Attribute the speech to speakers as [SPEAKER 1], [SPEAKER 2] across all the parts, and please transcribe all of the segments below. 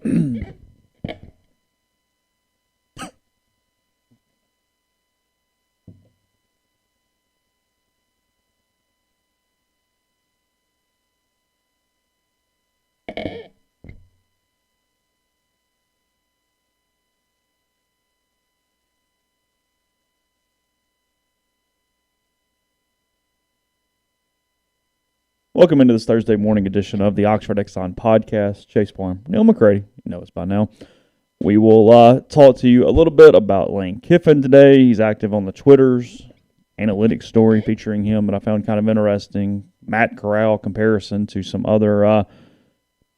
[SPEAKER 1] Welcome into this Thursday morning edition of the Oxford Exxon Podcast. Chase Parham, Neal, McCready. You know us by now. We will talk to you a little bit about Lane Kiffin today. He's active on the Twitters. Analytics story featuring him that I found kind of interesting. Matt Corral comparison to some other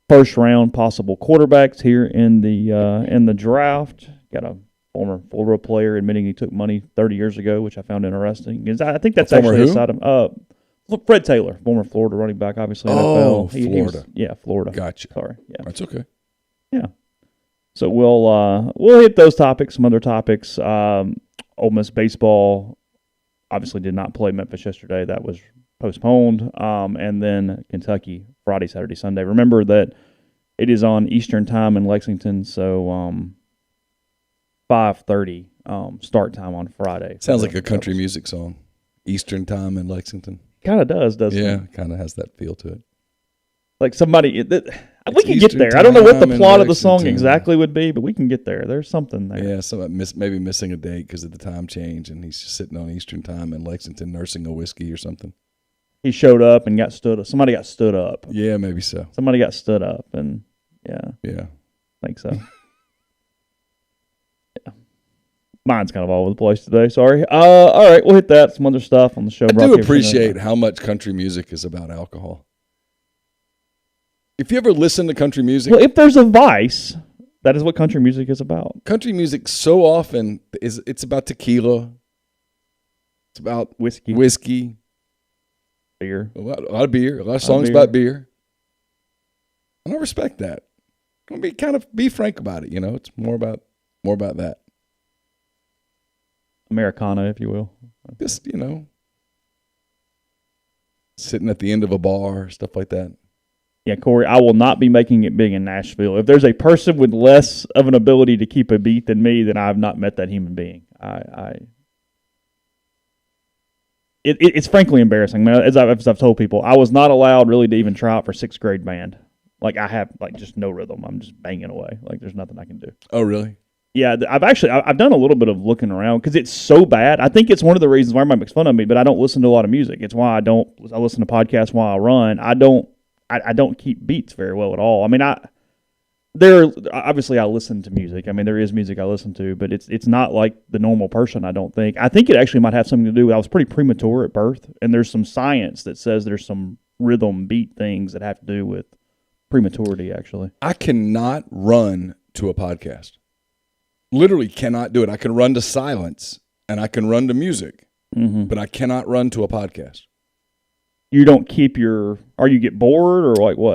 [SPEAKER 1] first-round possible quarterbacks here in the draft. Got a former Florida player admitting he took money 30 years ago, which I found interesting. I think that's actually a side of Fred Taylor, former Florida running back, obviously.
[SPEAKER 2] Oh,
[SPEAKER 1] NFL. Florida.
[SPEAKER 2] Gotcha.
[SPEAKER 1] Sorry. Yeah.
[SPEAKER 2] That's okay.
[SPEAKER 1] Yeah. So we'll hit those topics, some other topics. Ole Miss baseball obviously did not play Memphis yesterday. That was postponed. And then Kentucky, Friday, Saturday, Sunday. Remember that it is on Eastern time in Lexington, so 5:30 start time on Friday.
[SPEAKER 2] Sounds like a country music song. Eastern time in Lexington.
[SPEAKER 1] Kind of doesn't it?
[SPEAKER 2] Yeah, kind of has that feel to it.
[SPEAKER 1] Like somebody, we can get there. I don't know what the plot of the song exactly would be, but we can get there. There's something there.
[SPEAKER 2] Yeah, maybe missing a date because of the time change, and he's just sitting on Eastern time in Lexington nursing a whiskey or something.
[SPEAKER 1] He showed up and got stood up. Somebody got stood up.
[SPEAKER 2] Yeah, maybe so.
[SPEAKER 1] Somebody got stood up, and yeah. I think so. Yeah. Mine's kind of all over the place today. Sorry. All right, we'll hit that. Some other stuff on the show.
[SPEAKER 2] I do appreciate how much country music is about alcohol. If you ever listen to country music...
[SPEAKER 1] Well, if there's a vice, that is what country music is about.
[SPEAKER 2] Country music so often it's about tequila. It's about whiskey.
[SPEAKER 1] Beer.
[SPEAKER 2] A lot of beer. A lot of songs about beer. And I respect that. I'm gonna be frank about it, It's more about that.
[SPEAKER 1] Americana, if you will.
[SPEAKER 2] Just, sitting at the end of a bar, stuff like that.
[SPEAKER 1] Yeah, Corey, I will not be making it big in Nashville. If there's a person with less of an ability to keep a beat than me, then I have not met that human being. It's frankly embarrassing. As I've told people, I was not allowed really to even try out for sixth grade band. Like I have just no rhythm. I'm just banging away. Like there's nothing I can do.
[SPEAKER 2] Oh, really?
[SPEAKER 1] Yeah, I've done a little bit of looking around because it's so bad. I think it's one of the reasons why everybody makes fun of me, but I don't listen to a lot of music. It's why I listen to podcasts while I run. I don't keep beats very well at all. I mean, obviously I listen to music. I mean, there is music I listen to, but it's not like the normal person, I don't think. I think it actually might have something to do with I was pretty premature at birth, and there's some science that says there's some rhythm beat things that have to do with prematurity, actually.
[SPEAKER 2] I cannot run to a podcast. Literally cannot do it. I can run to silence, and I can run to music, but I cannot run to a podcast.
[SPEAKER 1] You don't keep or you get bored or like what?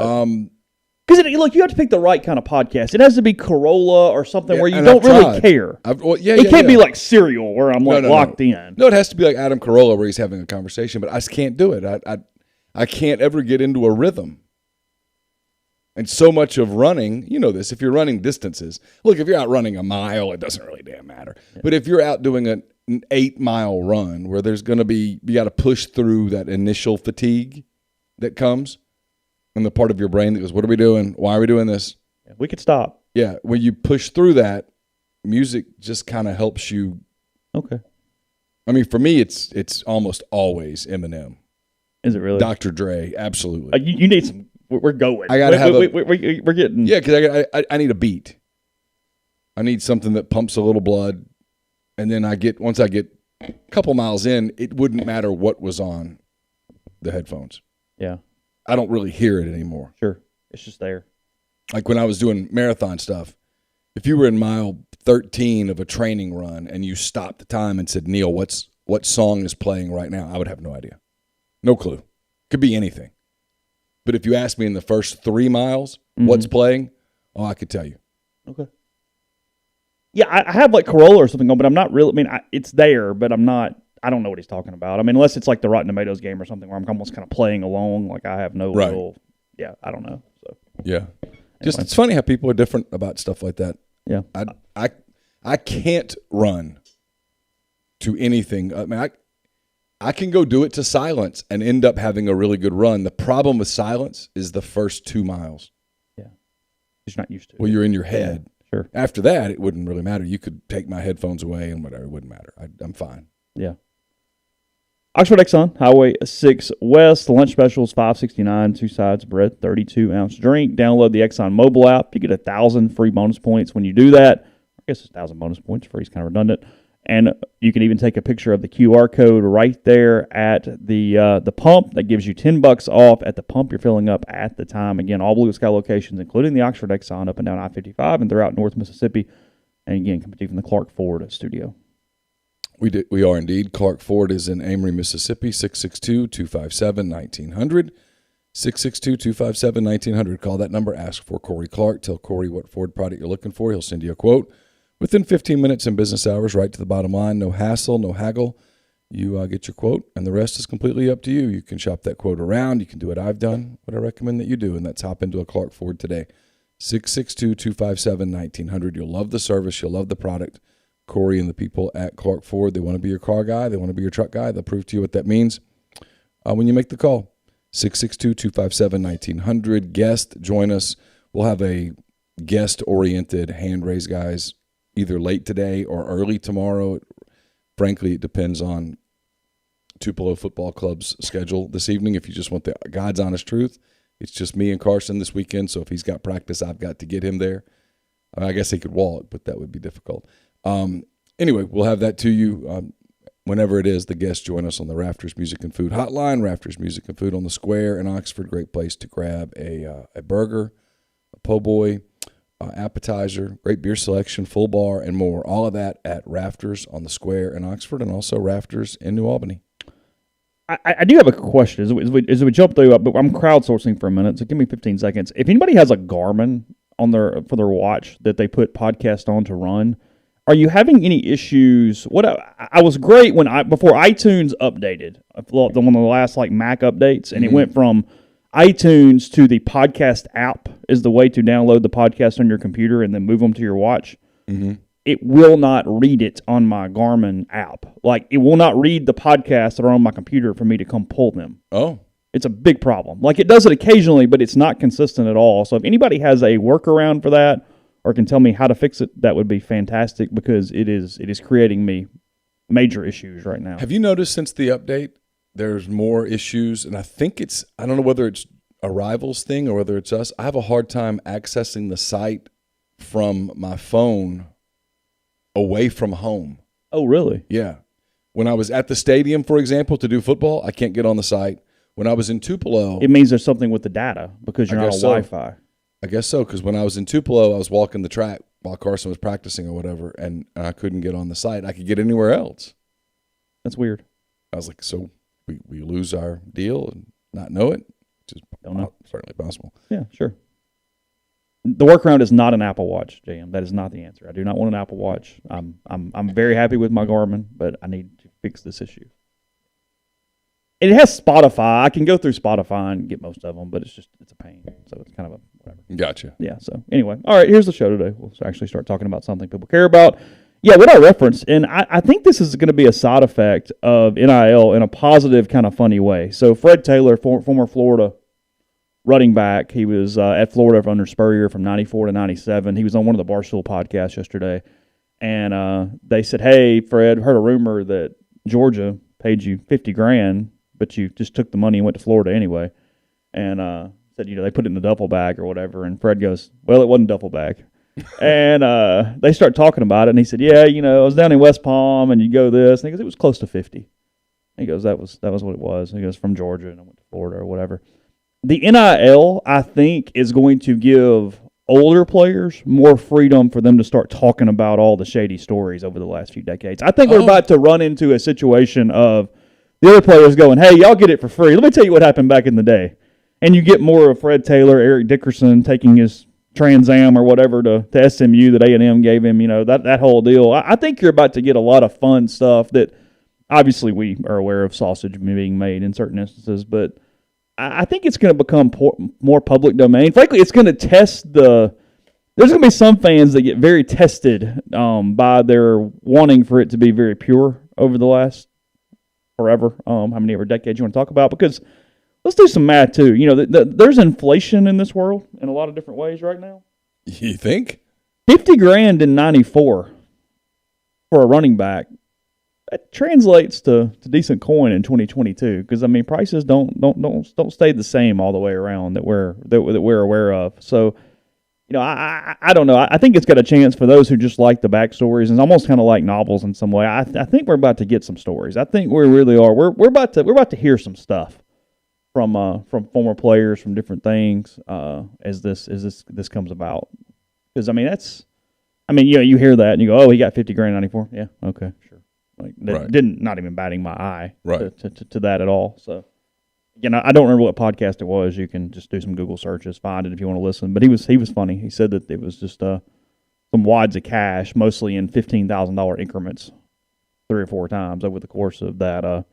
[SPEAKER 1] Because you have to pick the right kind of podcast. It has to be Corolla or something where you don't really care. It can't be like Serial where I'm locked in.
[SPEAKER 2] No, it has to be like Adam Carolla where he's having a conversation, but I just can't do it. I can't ever get into a rhythm. And so much of running, you know this, if you're running distances, look, if you're out running a mile, it doesn't really damn matter. Yeah. But if you're out doing an 8-mile run where there's going to be, you got to push through that initial fatigue that comes and the part of your brain that goes, what are we doing? Why are we doing this?
[SPEAKER 1] Yeah, we could stop.
[SPEAKER 2] Yeah, when you push through that, music just kind of helps you.
[SPEAKER 1] Okay.
[SPEAKER 2] I mean, for me, it's almost always Eminem.
[SPEAKER 1] Is it really?
[SPEAKER 2] Dr. Dre, absolutely.
[SPEAKER 1] You need some. We're going.
[SPEAKER 2] I gotta have
[SPEAKER 1] we're getting.
[SPEAKER 2] Yeah, because I need a beat. I need something that pumps a little blood, and then once I get a couple miles in, it wouldn't matter what was on the headphones.
[SPEAKER 1] Yeah,
[SPEAKER 2] I don't really hear it anymore.
[SPEAKER 1] Sure, it's just there.
[SPEAKER 2] Like when I was doing marathon stuff, if you were in mile 13 of a training run and you stopped the time and said, Neal, what song is playing right now? I would have no idea. No clue. Could be anything. But if you ask me in the first 3 miles, what's playing, I could tell you.
[SPEAKER 1] Okay. Yeah, I have like Corolla or something on, but I'm not really, it's there, but I'm not, I don't know what he's talking about. I mean, unless it's like the Rotten Tomatoes game or something where I'm almost kind of playing along, like I have no real, I don't know. So
[SPEAKER 2] yeah. Just it's funny how people are different about stuff like that.
[SPEAKER 1] Yeah.
[SPEAKER 2] I can't run to anything. I mean, I can go do it to silence and end up having a really good run. The problem with silence is the first 2 miles.
[SPEAKER 1] Yeah. You're not used to it.
[SPEAKER 2] Well, you're in your head.
[SPEAKER 1] Yeah, sure.
[SPEAKER 2] After that, it wouldn't really matter. You could take my headphones away and whatever. It wouldn't matter. I'm fine.
[SPEAKER 1] Yeah. Oxford Exxon, Highway 6 West. The lunch special is $5.69, 2 sides of bread, 32-ounce drink. Download the Exxon mobile app. You get 1,000 free bonus points when you do that. I guess it's 1,000 bonus points. Free is kind of redundant. And you can even take a picture of the QR code right there at the pump. That gives you $10 off at the pump you're filling up at the time. Again, all Blue Sky locations, including the Oxford Exxon up and down I-55 and throughout North Mississippi. And again, coming from the Clark Ford studio.
[SPEAKER 2] We are indeed. Clark Ford is in Amory, Mississippi, 662-257-1900. 662-257-1900. Call that number. Ask for Corey Clark. Tell Corey what Ford product you're looking for. He'll send you a quote within 15 minutes in business hours, right to the bottom line. No hassle, no haggle. You get your quote, and the rest is completely up to you. You can shop that quote around. You can do what I've done, what I recommend that you do, and that's hop into a Clark Ford today. 662-257-1900. You'll love the service. You'll love the product. Corey and the people at Clark Ford, they want to be your car guy. They want to be your truck guy. They'll prove to you what that means when you make the call. 662-257-1900. Guest, join us. We'll have a guest-oriented hand raise, guys, either late today or early tomorrow. Frankly, it depends on Tupelo Football Club's schedule this evening. If you just want the God's honest truth, it's just me and Carson this weekend. So if he's got practice, I've got to get him there. I guess he could walk, but that would be difficult. Anyway, we'll have that to you whenever it is. The guests join us on the Rafters Music and Food Hotline. Rafters Music and Food on the Square in Oxford. Great place to grab a burger, a po' boy, appetizer, great beer selection, full bar, and more. All of that at Rafters on the Square in Oxford, and also Rafters in New Albany.
[SPEAKER 1] I do have a question. As we jump through, but I'm crowdsourcing for a minute, so give me 15 seconds. If anybody has a Garmin on for their watch that they put podcast on to run, are you having any issues? What I was great before iTunes updated, one of the last Mac updates, and it went from iTunes to the podcast app is the way to download the podcast on your computer and then move them to your watch. Mm-hmm. It will not read it on my Garmin app. It will not read the podcasts that are on my computer for me to come pull them.
[SPEAKER 2] Oh.
[SPEAKER 1] It's a big problem. It does it occasionally, but it's not consistent at all. So if anybody has a workaround for that or can tell me how to fix it, that would be fantastic, because it is creating me major issues right now.
[SPEAKER 2] Have you noticed since the update there's more issues? And I think I don't know whether it's a Rivals thing or whether it's us. I have a hard time accessing the site from my phone away from home.
[SPEAKER 1] Oh, really?
[SPEAKER 2] Yeah. When I was at the stadium, for example, to do football, I can't get on the site. When I was in Tupelo,
[SPEAKER 1] it means there's something with the data because you're not on Wi-Fi.
[SPEAKER 2] I guess so, because when I was in Tupelo, I was walking the track while Carson was practicing or whatever, and I couldn't get on the site. I could get anywhere else.
[SPEAKER 1] That's weird.
[SPEAKER 2] I was like, so we lose our deal and not know it? Which is
[SPEAKER 1] Don't know.
[SPEAKER 2] Certainly possible.
[SPEAKER 1] Yeah, sure. The workaround is not an Apple Watch, JM. That is not the answer. I do not want an Apple Watch. I'm very happy with my Garmin, but I need to fix this issue. It has Spotify. I can go through Spotify and get most of them, but it's a pain. So it's kind of a whatever.
[SPEAKER 2] Gotcha.
[SPEAKER 1] Yeah, so anyway. All right, here's the show today. We'll actually start talking about something people care about. Yeah, what I referenced, and I think this is going to be a side effect of NIL in a positive, kind of funny way. So Fred Taylor, former Florida running back, he was at Florida under Spurrier from 94 to 97. He was on one of the Barstool podcasts yesterday, and they said, hey, Fred, heard a rumor that Georgia paid you $50,000, but you just took the money and went to Florida anyway. And said, they put it in a duffel bag or whatever. And Fred goes, well, it wasn't a duffel bag. And they start talking about it. And he said, yeah, I was down in West Palm and you go this. And he goes, it was close to 50. He goes, that was what it was. And he goes, from Georgia and I went to Florida or whatever. The NIL, I think, is going to give older players more freedom for them to start talking about all the shady stories over the last few decades. I think we're about to run into a situation of the other players going, hey, y'all get it for free. Let me tell you what happened back in the day. And you get more of Fred Taylor, Eric Dickerson taking his Trans Am or whatever to SMU that A&M gave him, that whole deal. I think you're about to get a lot of fun stuff that obviously we are aware of sausage being made in certain instances, but I think it's going to become more public domain. Frankly, it's going to test the. There's going to be some fans that get very tested by their wanting for it to be very pure over the last forever, how many ever decades you want to talk about. Because let's do some math too. You know, there's inflation in this world in a lot of different ways right now.
[SPEAKER 2] You think?
[SPEAKER 1] $50,000 in '94 for a running back. That translates to decent coin in 2022 because I mean prices don't stay the same all the way around that we're aware of. So, you know, I don't know. I think it's got a chance for those who just like the backstories. It's almost kind of like novels in some way. I think we're about to get some stories. I think we really are. We're about to hear some stuff from former players, from different things as this comes about. Because you hear that and you go, oh, he got $50,000 in '94. Yeah, okay, sure. Like not even batting my eye to that at all. So, I don't remember what podcast it was. You can just do some Google searches, find it if you want to listen. But he was funny. He said that it was just some wads of cash, mostly in $15,000 increments, 3 or 4 times over the course of that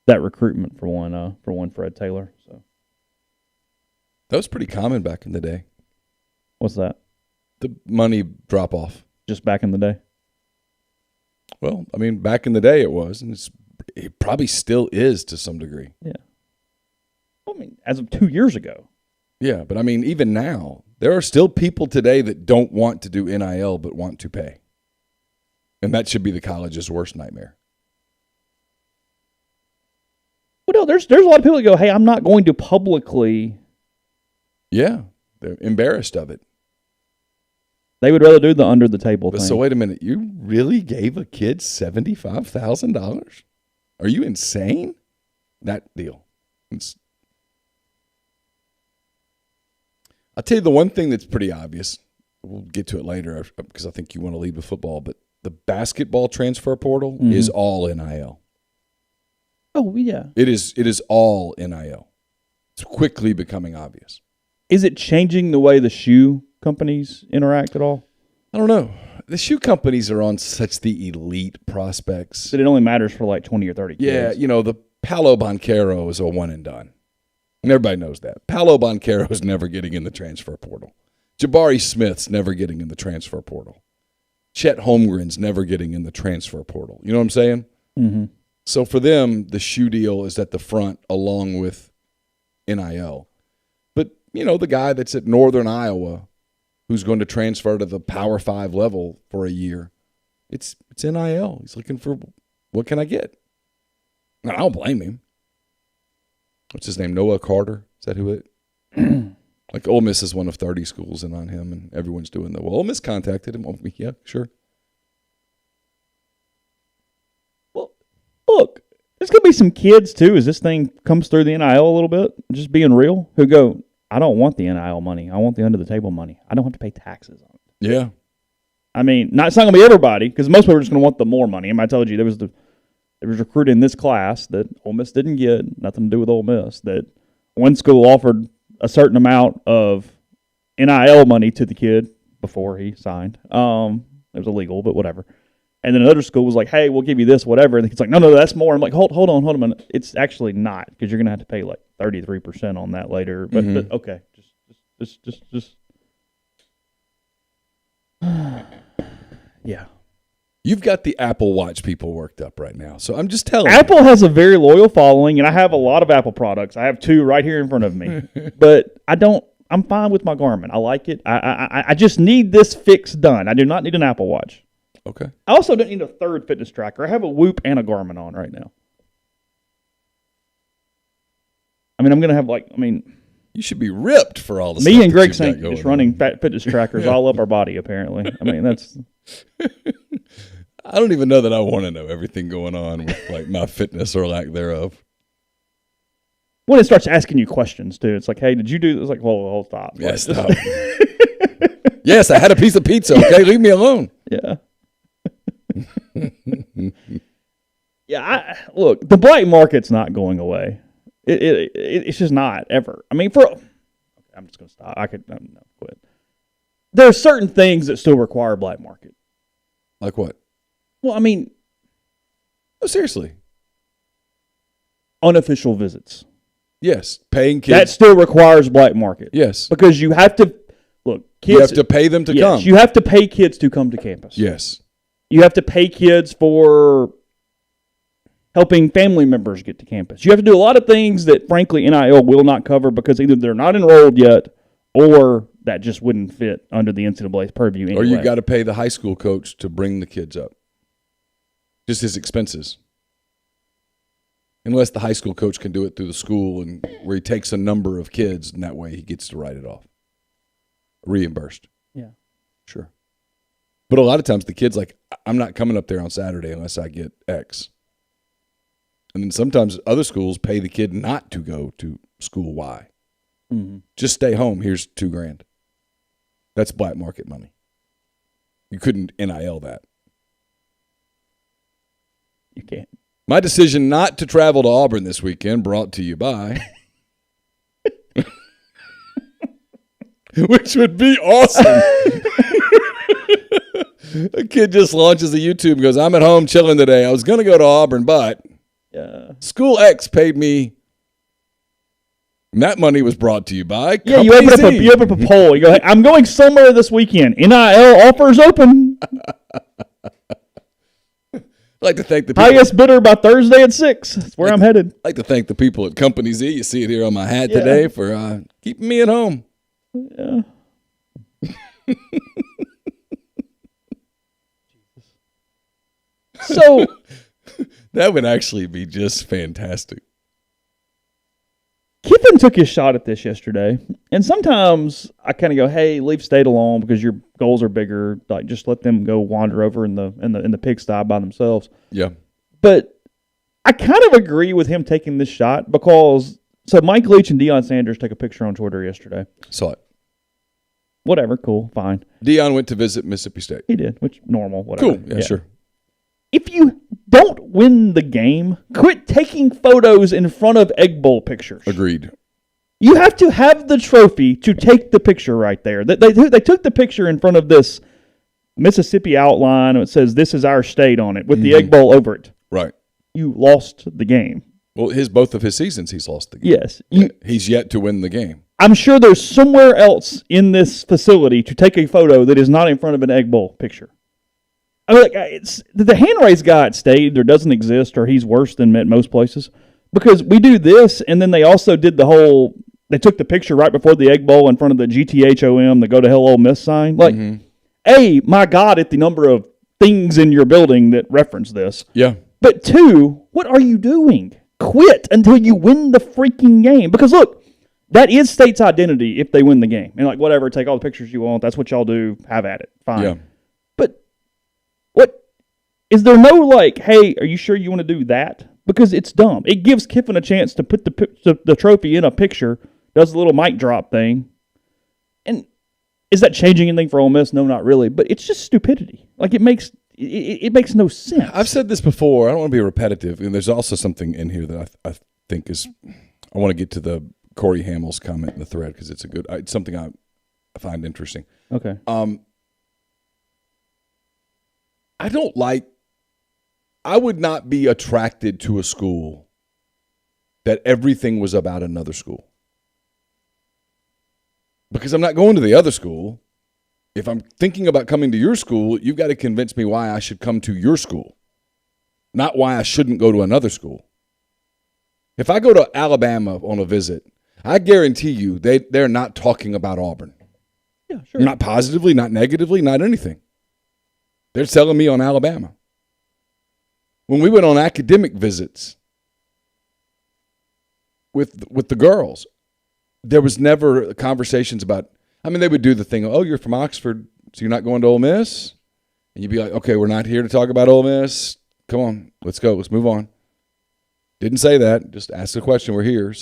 [SPEAKER 1] recruitment for one Fred Taylor. So
[SPEAKER 2] that was pretty common back in the day.
[SPEAKER 1] What's that?
[SPEAKER 2] The money drop off.
[SPEAKER 1] Just back in the day.
[SPEAKER 2] Well, I mean, back in the day it was, and it probably still is to some degree.
[SPEAKER 1] Yeah. I mean, as of 2 years ago.
[SPEAKER 2] Yeah, but I mean, even now, there are still people today that don't want to do NIL but want to pay. And that should be the college's worst nightmare.
[SPEAKER 1] Well, no, there's a lot of people that go, hey, I'm not going to publicly.
[SPEAKER 2] Yeah, they're embarrassed of it.
[SPEAKER 1] They would rather do the under the table thing.
[SPEAKER 2] So wait a minute, you really gave a kid $75,000? Are you insane? That deal. I'll tell you the one thing that's pretty obvious. We'll get to it later because I think you want to lead with football, but the basketball transfer portal is all NIL.
[SPEAKER 1] Oh, yeah.
[SPEAKER 2] It is all NIL. It's quickly becoming obvious.
[SPEAKER 1] Is it changing the way the shoe companies interact at all?
[SPEAKER 2] I don't know. The shoe companies are on such the elite prospects.
[SPEAKER 1] That it only matters for like 20 or 30 kids.
[SPEAKER 2] Yeah, the Paolo Banchero is a one and done. And everybody knows that. Paolo Banchero is never getting in the transfer portal. Jabari Smith's never getting in the transfer portal. Chet Holmgren's never getting in the transfer portal. You know what I'm saying?
[SPEAKER 1] Mm-hmm.
[SPEAKER 2] So for them, the shoe deal is at the front along with NIL. But, the guy that's at Northern Iowa who's going to transfer to the Power 5 level for a year, it's NIL. He's looking for, what can I get? And I don't blame him. What's his name? Noah Carter? Is that who it? Like Ole Miss is one of 30 schools in on him, and everyone's doing that. Well, Ole Miss contacted him. Oh, yeah, sure.
[SPEAKER 1] Well, look, there's going to be some kids, too, as this thing comes through the NIL a little bit, just being real, who go, I don't want the NIL money. I want the under-the-table money. I don't have to pay taxes on it.
[SPEAKER 2] Yeah.
[SPEAKER 1] I mean, it's not going to be everybody, because most people are just going to want the more money. And I told you, there was recruited in this class that Ole Miss didn't get, nothing to do with Ole Miss, that one school offered a certain amount of NIL money to the kid before he signed. It was illegal, but whatever. And then another school was like, hey, we'll give you this, whatever. And the kid's like, no, that's more. I'm like, hold on a minute. It's actually not, because you're going to have to pay like 33% on that later. But, but okay, just. Yeah.
[SPEAKER 2] You've got the Apple Watch people worked up right now. So I'm just telling
[SPEAKER 1] Apple has a very loyal following, and I have a lot of Apple products. I have 2 right here in front of me. But I'm fine with my Garmin. I like it. I just need this fix done. I do not need an Apple Watch.
[SPEAKER 2] Okay.
[SPEAKER 1] I also don't need a third fitness tracker. I have a Whoop and a Garmin on right now. I mean, I'm going to have
[SPEAKER 2] you should be ripped for all the
[SPEAKER 1] me
[SPEAKER 2] stuff
[SPEAKER 1] and
[SPEAKER 2] that
[SPEAKER 1] Greg
[SPEAKER 2] you've
[SPEAKER 1] Saint
[SPEAKER 2] got
[SPEAKER 1] just
[SPEAKER 2] going
[SPEAKER 1] running
[SPEAKER 2] on.
[SPEAKER 1] fitness trackers all up our body, apparently. I mean, that's...
[SPEAKER 2] I don't even know that I want to know everything going on with like my fitness or lack thereof.
[SPEAKER 1] When it starts asking you questions, too, it's like, hey, did you do this? It's like, whoa, stop.
[SPEAKER 2] Yeah, stop. Yes, I had a piece of pizza, okay? Leave me alone.
[SPEAKER 1] Yeah. Yeah, look, the black market's not going away. It's just not, ever. I mean, I'm just going to stop. No, quit. There are certain things that still require black market.
[SPEAKER 2] Like what?
[SPEAKER 1] Well, I mean...
[SPEAKER 2] Oh, seriously?
[SPEAKER 1] Unofficial visits.
[SPEAKER 2] Yes, paying kids.
[SPEAKER 1] That still requires black market.
[SPEAKER 2] Yes.
[SPEAKER 1] Because you have to, look, kids.
[SPEAKER 2] You have to pay them to come.
[SPEAKER 1] You have to pay kids to come to campus.
[SPEAKER 2] Yes.
[SPEAKER 1] You have to pay kids for helping family members get to campus. You have to do a lot of things that, frankly, NIL will not cover because either they're not enrolled yet or that just wouldn't fit under the NCAA's purview anyway.
[SPEAKER 2] Or you got to pay the high school coach to bring the kids up. Just his expenses. Unless the high school coach can do it through the school and where he takes a number of kids, and that way he gets to write it off. Reimbursed.
[SPEAKER 1] Yeah.
[SPEAKER 2] Sure. But a lot of times the kid's like, I'm not coming up there on Saturday unless I get X. And then sometimes other schools pay the kid not to go to school Y.
[SPEAKER 1] Mm-hmm.
[SPEAKER 2] Just stay home. Here's $2,000. That's black market money. You couldn't NIL that.
[SPEAKER 1] You can't.
[SPEAKER 2] My decision not to travel to Auburn this weekend brought to you by, which would be awesome. A kid just launches a YouTube and goes, I'm at home chilling today. I was going to go to Auburn, but School X paid me. And that money was brought to you by
[SPEAKER 1] you open up a poll. You go, hey, I'm going somewhere this weekend. NIL offers open.
[SPEAKER 2] I'd like to thank the people.
[SPEAKER 1] Highest bidder by Thursday at 6. That's where I'm headed.
[SPEAKER 2] I'd like to thank the people at Company Z. You see it here on my hat today for keeping me at home.
[SPEAKER 1] Yeah. So
[SPEAKER 2] that would actually be just fantastic.
[SPEAKER 1] Kiffin took his shot at this yesterday, and sometimes I kind of go, "Hey, leave State alone because your goals are bigger. Like, just let them go wander over in the pigsty by themselves."
[SPEAKER 2] Yeah,
[SPEAKER 1] but I kind of agree with him taking this shot because Mike Leach and Deion Sanders took a picture on Twitter yesterday.
[SPEAKER 2] Saw it.
[SPEAKER 1] Whatever, cool, fine.
[SPEAKER 2] Deion went to visit Mississippi State.
[SPEAKER 1] He did, which normal, whatever.
[SPEAKER 2] Cool, yeah, sure.
[SPEAKER 1] If you don't win the game, quit taking photos in front of Egg Bowl pictures.
[SPEAKER 2] Agreed.
[SPEAKER 1] You have to have the trophy to take the picture right there. They took the picture in front of this Mississippi outline. It says, "This is our state" on it with the Egg Bowl over it.
[SPEAKER 2] Right.
[SPEAKER 1] You lost the game.
[SPEAKER 2] Well, both of his seasons, he's lost the game.
[SPEAKER 1] Yes.
[SPEAKER 2] He's yet to win the game.
[SPEAKER 1] I'm sure there's somewhere else in this facility to take a photo that is not in front of an Egg Bowl picture. I mean, it's the hand raise guy at State either doesn't exist or he's worse than at most places because we do this and then they also did they took the picture right before the Egg Bowl in front of the GTHOM, the Go to Hell Ole Miss sign. Like, A, my God, at the number of things in your building that reference this.
[SPEAKER 2] Yeah.
[SPEAKER 1] But 2, what are you doing? Quit until you win the freaking game. Because look, that is State's identity if they win the game. And like, whatever, take all the pictures you want. That's what y'all do. Have at it. Fine.
[SPEAKER 2] Yeah.
[SPEAKER 1] What is there no like, hey, are you sure you want to do that? Because it's dumb. It gives Kiffin a chance to put the trophy in a picture, does a little mic drop thing. And is that changing anything for Ole Miss? No, not really. But it's just stupidity. Like it makes no sense.
[SPEAKER 2] I've said this before. I don't want to be repetitive. And there's also something in here that I think is I want to get to the Corey Hamill's comment in the thread because it's it's something I find interesting.
[SPEAKER 1] Okay.
[SPEAKER 2] I would not be attracted to a school that everything was about another school. Because I'm not going to the other school. If I'm thinking about coming to your school, you've got to convince me why I should come to your school, not why I shouldn't go to another school. If I go to Alabama on a visit, I guarantee you they're not talking about Auburn.
[SPEAKER 1] Yeah, sure.
[SPEAKER 2] Not positively, not negatively, not anything. They're selling me on Alabama. When we went on academic visits with the girls, there was never conversations about, they would do the thing, oh, you're from Oxford, so you're not going to Ole Miss? And you'd be like, okay, we're not here to talk about Ole Miss. Come on, let's go. Let's move on. Didn't say that. Just ask the question. We're here.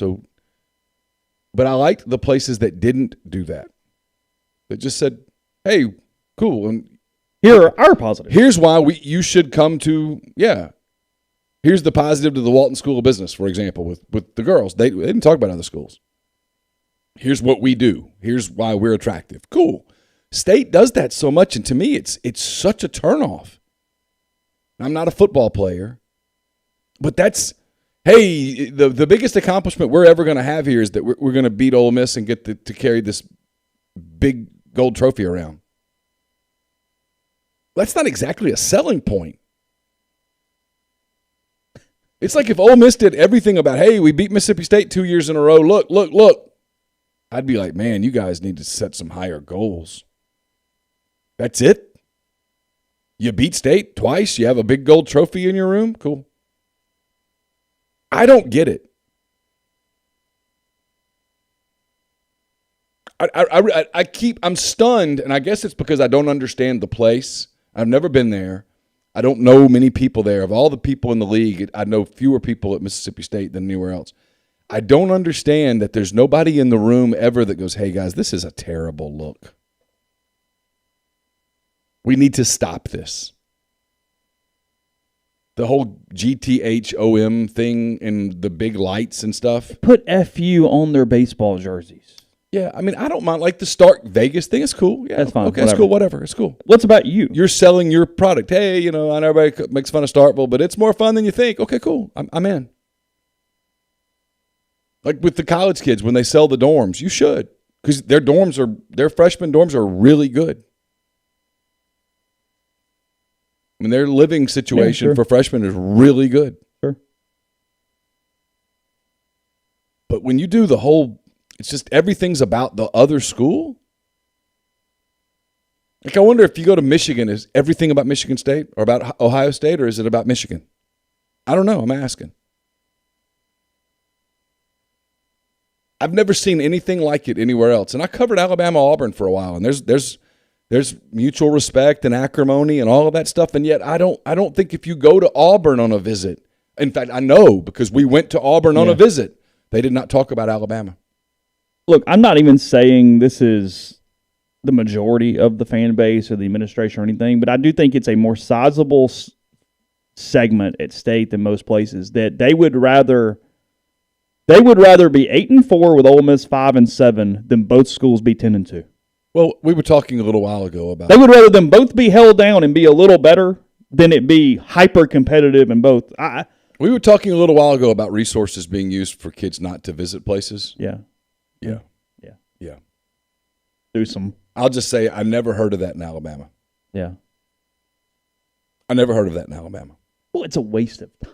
[SPEAKER 2] But I liked the places that didn't do that. That just said, hey, cool. And
[SPEAKER 1] here are our positives.
[SPEAKER 2] Here's why you should come to, Here's the positive to the Walton School of Business, for example, with the girls. They didn't talk about other schools. Here's what we do. Here's why we're attractive. Cool. State does that so much, and to me, it's such a turnoff. I'm not a football player, but hey, the biggest accomplishment we're ever going to have here is that we're going to beat Ole Miss and get to carry this big gold trophy around. That's not exactly a selling point. It's like if Ole Miss did everything about, hey, we beat Mississippi State 2 years in a row. Look. I'd be like, man, you guys need to set some higher goals. That's it? You beat State twice? You have a big gold trophy in your room? Cool. I don't get it. I'm stunned, and I guess it's because I don't understand the place. I've never been there. I don't know many people there. Of all the people in the league, I know fewer people at Mississippi State than anywhere else. I don't understand that there's nobody in the room ever that goes, hey, guys, this is a terrible look. We need to stop this. The whole GTHOM thing and the big lights and stuff.
[SPEAKER 1] Put FU on their baseball jerseys.
[SPEAKER 2] Yeah, I mean, I don't mind. Like the Stark Vegas thing is cool. Yeah,
[SPEAKER 1] that's fine.
[SPEAKER 2] Okay, it's cool. Whatever. It's cool.
[SPEAKER 1] What's about you?
[SPEAKER 2] You're selling your product. Hey, I know everybody makes fun of Starkville, but it's more fun than you think. Okay, cool. I'm in. Like with the college kids, when they sell the dorms, you should. Because their freshman dorms are really good. I mean, their living situation for freshmen is really good.
[SPEAKER 1] Sure.
[SPEAKER 2] But when you do the whole, it's just everything's about the other school. Like, I wonder if you go to Michigan, is everything about Michigan State or about Ohio State, or is it about Michigan? I don't know. I'm asking. I've never seen anything like it anywhere else. And I covered Alabama Auburn for a while, and there's mutual respect and acrimony and all of that stuff. And yet I don't think if you go to Auburn on a visit, in fact, I know because we went to Auburn on a visit, they did not talk about Alabama.
[SPEAKER 1] Look, I'm not even saying this is the majority of the fan base or the administration or anything, but I do think it's a more sizable segment at State than most places that they would rather be 8-4 with Ole Miss 5-7 than both schools be 10-2.
[SPEAKER 2] Well, we were talking a little while ago about
[SPEAKER 1] they would rather them both be held down and be a little better than it be hyper competitive in both.
[SPEAKER 2] We were talking a little while ago about resources being used for kids not to visit places.
[SPEAKER 1] Yeah. Do some.
[SPEAKER 2] I'll just say I never heard of that in Alabama.
[SPEAKER 1] Yeah.
[SPEAKER 2] I never heard of that in Alabama.
[SPEAKER 1] Well, it's a waste of time.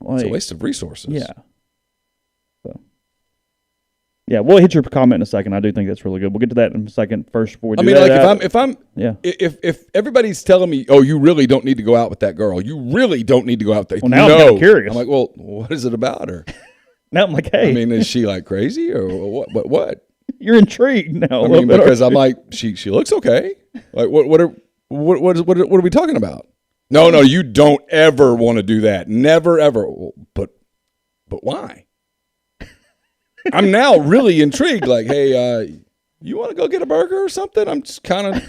[SPEAKER 2] It's a waste of resources.
[SPEAKER 1] Yeah. So. Yeah, we'll hit your comment in a second. I do think that's really good. We'll get to that in a second. First, before we do
[SPEAKER 2] if everybody's telling me, oh, you really don't need to go out with that girl. You really don't need to go out there.
[SPEAKER 1] Well, now I'm kind of curious.
[SPEAKER 2] I'm like, well, what is it about her?
[SPEAKER 1] Now I'm like, hey.
[SPEAKER 2] I mean, is she like crazy or what? What?
[SPEAKER 1] You're intrigued now.
[SPEAKER 2] I mean, because I'm like, she looks okay. Like, what are we talking about? No, you don't ever want to do that. Never, ever. But why? I'm now really intrigued. Like, hey, you want to go get a burger or something? I'm just kind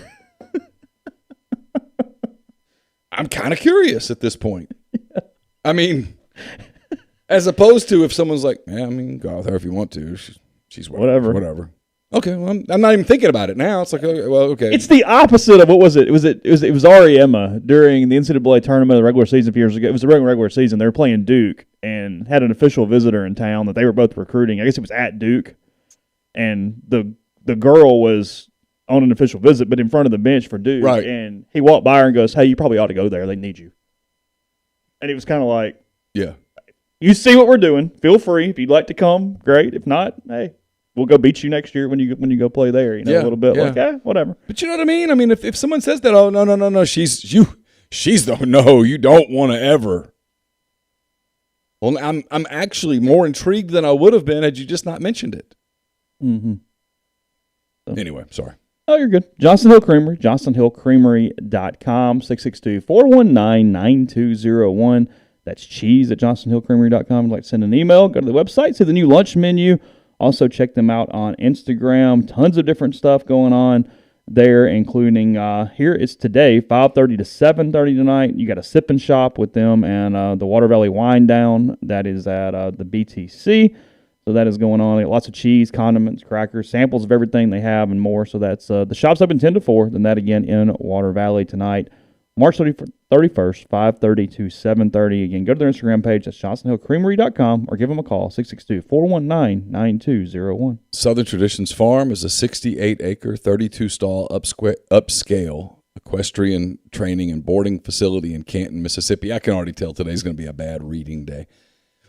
[SPEAKER 2] of curious at this point. Yeah. I mean, as opposed to if someone's like, yeah, I mean, go out with her if you want to. She's whatever. Okay, well, I'm not even thinking about it now. It's like, okay.
[SPEAKER 1] It's the opposite of what was it? It was Ariema during the NCAA tournament of the regular season a few years ago. It was the regular season. They were playing Duke and had an official visitor in town that they were both recruiting. I guess it was at Duke, and the girl was on an official visit, but in front of the bench for Duke.
[SPEAKER 2] Right.
[SPEAKER 1] And he walked by her and goes, "Hey, you probably ought to go there. They need you." And it was kind of like,
[SPEAKER 2] yeah,
[SPEAKER 1] you see what we're doing. Feel free if you'd like to come. Great. If not, hey. We'll go beat you next year when you go play there. A little bit like, whatever.
[SPEAKER 2] But you know what I mean? I mean, if someone says that, oh no, she's the no, you don't want to ever. Well, I'm actually more intrigued than I would have been had you just not mentioned it.
[SPEAKER 1] Mm-hmm.
[SPEAKER 2] So. Anyway, sorry.
[SPEAKER 1] Oh, you're good. Johnson Hill Creamery, johnsonhillcreamery.com, 662-419-9201. That's cheese at johnsonhillcreamery.com. If you'd like to send an email, go to the website, see the new lunch menu. Also, check them out on Instagram. Tons of different stuff going on there, including here it's today, 5:30 to 7:30 tonight. You got a sip and shop with them and the Water Valley Wine Down. That is at the BTC. So that is going on. They got lots of cheese, condiments, crackers, samples of everything they have and more. So that's the shop's open 10 to 4. Then that again in Water Valley tonight. March 31st 31st, 5:30 to 7:30. Again, go to their Instagram page. That's JohnsonHillCreamery.com or give them a call, 662-419-9201.
[SPEAKER 2] Southern Traditions Farm is a 68-acre, 32-stall upscale equestrian training and boarding facility in Canton, Mississippi. I can already tell today's going to be a bad reading day.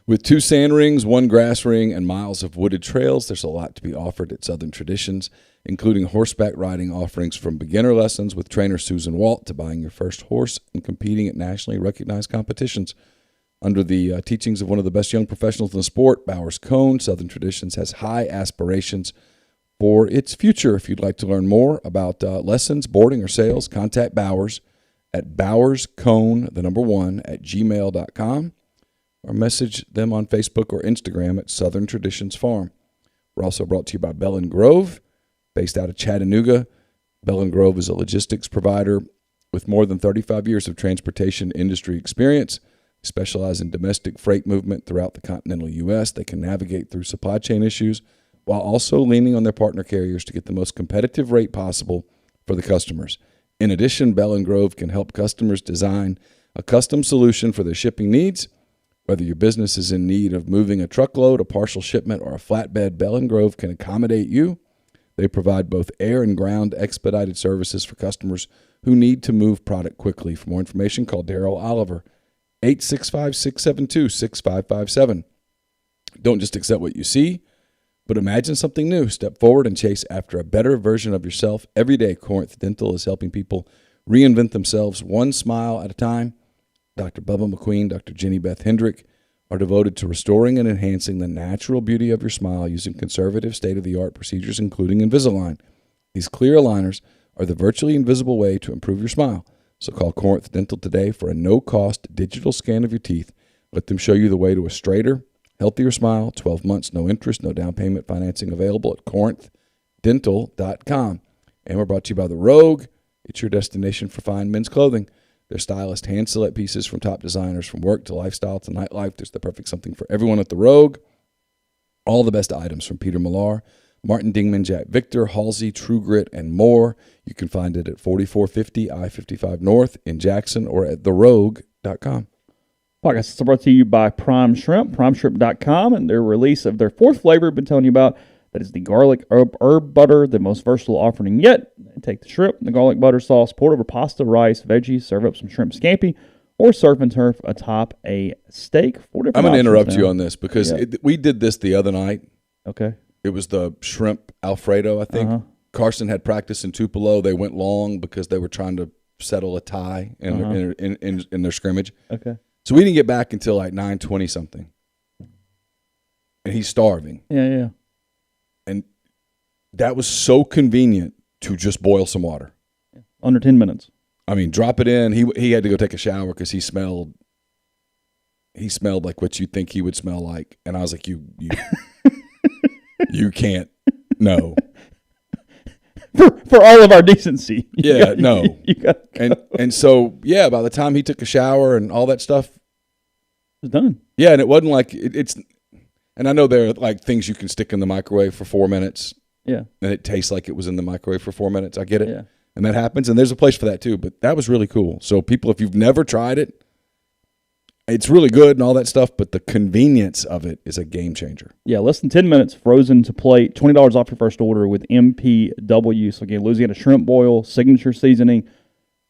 [SPEAKER 2] With 2 sand rings, 1 grass ring, and miles of wooded trails, there's a lot to be offered at Southern Traditions, including horseback riding offerings from beginner lessons with trainer Susan Walt to buying your first horse and competing at nationally recognized competitions. Under the teachings of one of the best young professionals in the sport, Bowers Cone, Southern Traditions has high aspirations for its future. If you'd like to learn more about lessons, boarding, or sales, contact Bowers at bowerscone1@gmail.com or message them on Facebook or Instagram at Southern Traditions Farm. We're also brought to you by Bell & Grove, based out of Chattanooga. Bell & Grove is a logistics provider with more than 35 years of transportation industry experience. They specialize in domestic freight movement throughout the continental U.S. They can navigate through supply chain issues while also leaning on their partner carriers to get the most competitive rate possible for the customers. In addition, Bell & Grove can help customers design a custom solution for their shipping needs. Whether your business is in need of moving a truckload, a partial shipment, or a flatbed, Bell & Grove can accommodate you. They provide both air and ground expedited services for customers who need to move product quickly. For more information, call Darryl Oliver, 865-672-6557. Don't just accept what you see, but imagine something new. Step forward and chase after a better version of yourself. Every day, Corinth Dental is helping people reinvent themselves one smile at a time. Dr. Bubba McQueen, Dr. Jenny Beth Hendrick are devoted to restoring and enhancing the natural beauty of your smile using conservative, state-of-the-art procedures, including Invisalign. These clear aligners are the virtually invisible way to improve your smile. So call Corinth Dental today for a no-cost digital scan of your teeth. Let them show you the way to a straighter, healthier smile. 12 months, no interest, no down payment financing available at corinthdental.com. And we're brought to you by The Rogue. It's your destination for fine men's clothing. Their stylist hand-select pieces from top designers, from work to lifestyle to nightlife. There's the perfect something for everyone at The Rogue. All the best items from Peter Millar, Martin Dingman, Jack Victor, Halsey, True Grit, and more. You can find it at 4450 I-55 North in Jackson or at therogue.com.
[SPEAKER 1] Podcast is brought to you by Prime Shrimp, primeshrimp.com, and their release of their 4th flavor I've been telling you about. That is the garlic herb butter, the most versatile offering yet. Take the shrimp, the garlic butter sauce, pour it over pasta, rice, veggies, serve up some shrimp scampi, or surf and turf atop a steak. 4 different
[SPEAKER 2] I'm going to interrupt
[SPEAKER 1] now.
[SPEAKER 2] you on this because we did this the other night.
[SPEAKER 1] Okay.
[SPEAKER 2] It was the shrimp Alfredo, I think.
[SPEAKER 1] Uh-huh.
[SPEAKER 2] Carson had practice in Tupelo. They went long because they were trying to settle a tie in their scrimmage.
[SPEAKER 1] Okay.
[SPEAKER 2] So we didn't get back until like 9:20 something. And he's starving.
[SPEAKER 1] Yeah.
[SPEAKER 2] And that was so convenient to just boil some water.
[SPEAKER 1] Under 10 minutes.
[SPEAKER 2] I mean, drop it in. He had to go take a shower because he smelled like what you'd think he would smell like. And I was like, you can't. No.
[SPEAKER 1] For all of our decency.
[SPEAKER 2] No.
[SPEAKER 1] You got
[SPEAKER 2] and so, yeah, by the time he took a shower and all that stuff.
[SPEAKER 1] It's done.
[SPEAKER 2] Yeah, and it wasn't like it's – and I know there are like things you can stick in the microwave for 4 minutes.
[SPEAKER 1] Yeah.
[SPEAKER 2] And it tastes like it was in the microwave for 4 minutes. I get it.
[SPEAKER 1] Yeah.
[SPEAKER 2] And that happens, and there's a place for that too. But that was really cool. So people, if you've never tried it, it's really good and all that stuff, but the convenience of it is a game changer.
[SPEAKER 1] Yeah, less than 10 minutes, frozen to plate, $20 off your first order with MPW. So, again, Louisiana shrimp boil, signature seasoning,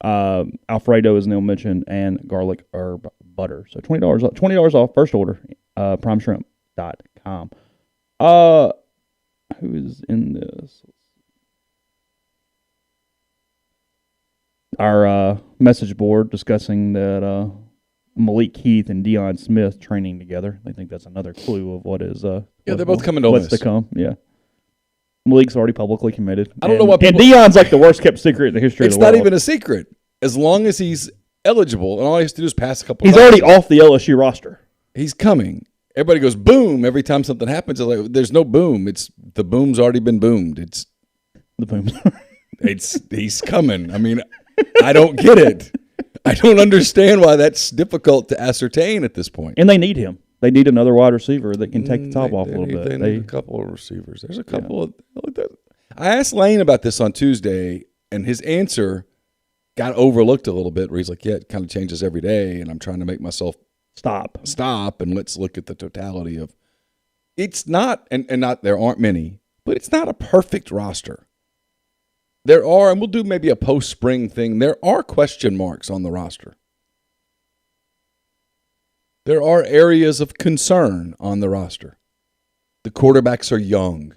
[SPEAKER 1] Alfredo, as Neal mentioned, and garlic herb butter. So, $20 off first order, primeshrimp.com. Who is in this? Our message board discussing that Malik Heath and Deion Smith training together. I think that's another clue of what is.
[SPEAKER 2] They're both coming to
[SPEAKER 1] what's
[SPEAKER 2] Miss.
[SPEAKER 1] to come. Yeah, Malik's already publicly committed.
[SPEAKER 2] I don't know why people.
[SPEAKER 1] And Deion's like the worst kept secret in the history of the world.
[SPEAKER 2] It's not even a secret. As long as he's eligible, and all he has to do is pass a couple.
[SPEAKER 1] He's already off the LSU roster.
[SPEAKER 2] He's coming. Everybody goes boom every time something happens. It's like, there's no boom. It's the boom's already been boomed. It's
[SPEAKER 1] the boom.
[SPEAKER 2] He's coming. I mean, I don't get it. I don't understand why that's difficult to ascertain at this point.
[SPEAKER 1] And they need him. They need another wide receiver that can take the top off a little bit.
[SPEAKER 2] They need a couple of receivers. There's a couple of. I asked Lane about this on Tuesday, and his answer got overlooked a little bit where he's like, yeah, it kind of changes every day, and I'm trying to make myself
[SPEAKER 1] stop,
[SPEAKER 2] and let's look at the totality of it's not, and not there aren't many, but it's not a perfect roster. There are, and we'll do maybe a post-spring thing, there are question marks on the roster. There are areas of concern on the roster. The quarterbacks are young.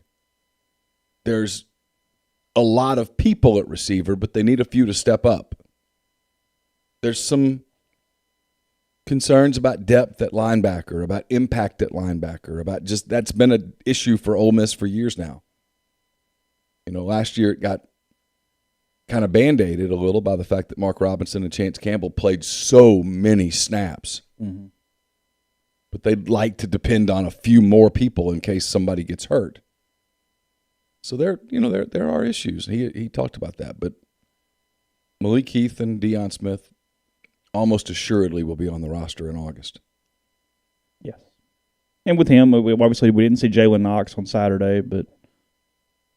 [SPEAKER 2] There's a lot of people at receiver, but they need a few to step up. There's some concerns about depth at linebacker, about impact at linebacker, about just that's been an issue for Ole Miss for years now. Last year it got kind of band-aided a little by the fact that Mark Robinson and Chance Campbell played so many snaps. Mm-hmm. But they'd like to depend on a few more people in case somebody gets hurt. So there are issues. He talked about that, but Malik Heath and Deion Smith almost assuredly will be on the roster in August.
[SPEAKER 1] Yes, and with him, obviously we didn't see Jalen Knox on Saturday, but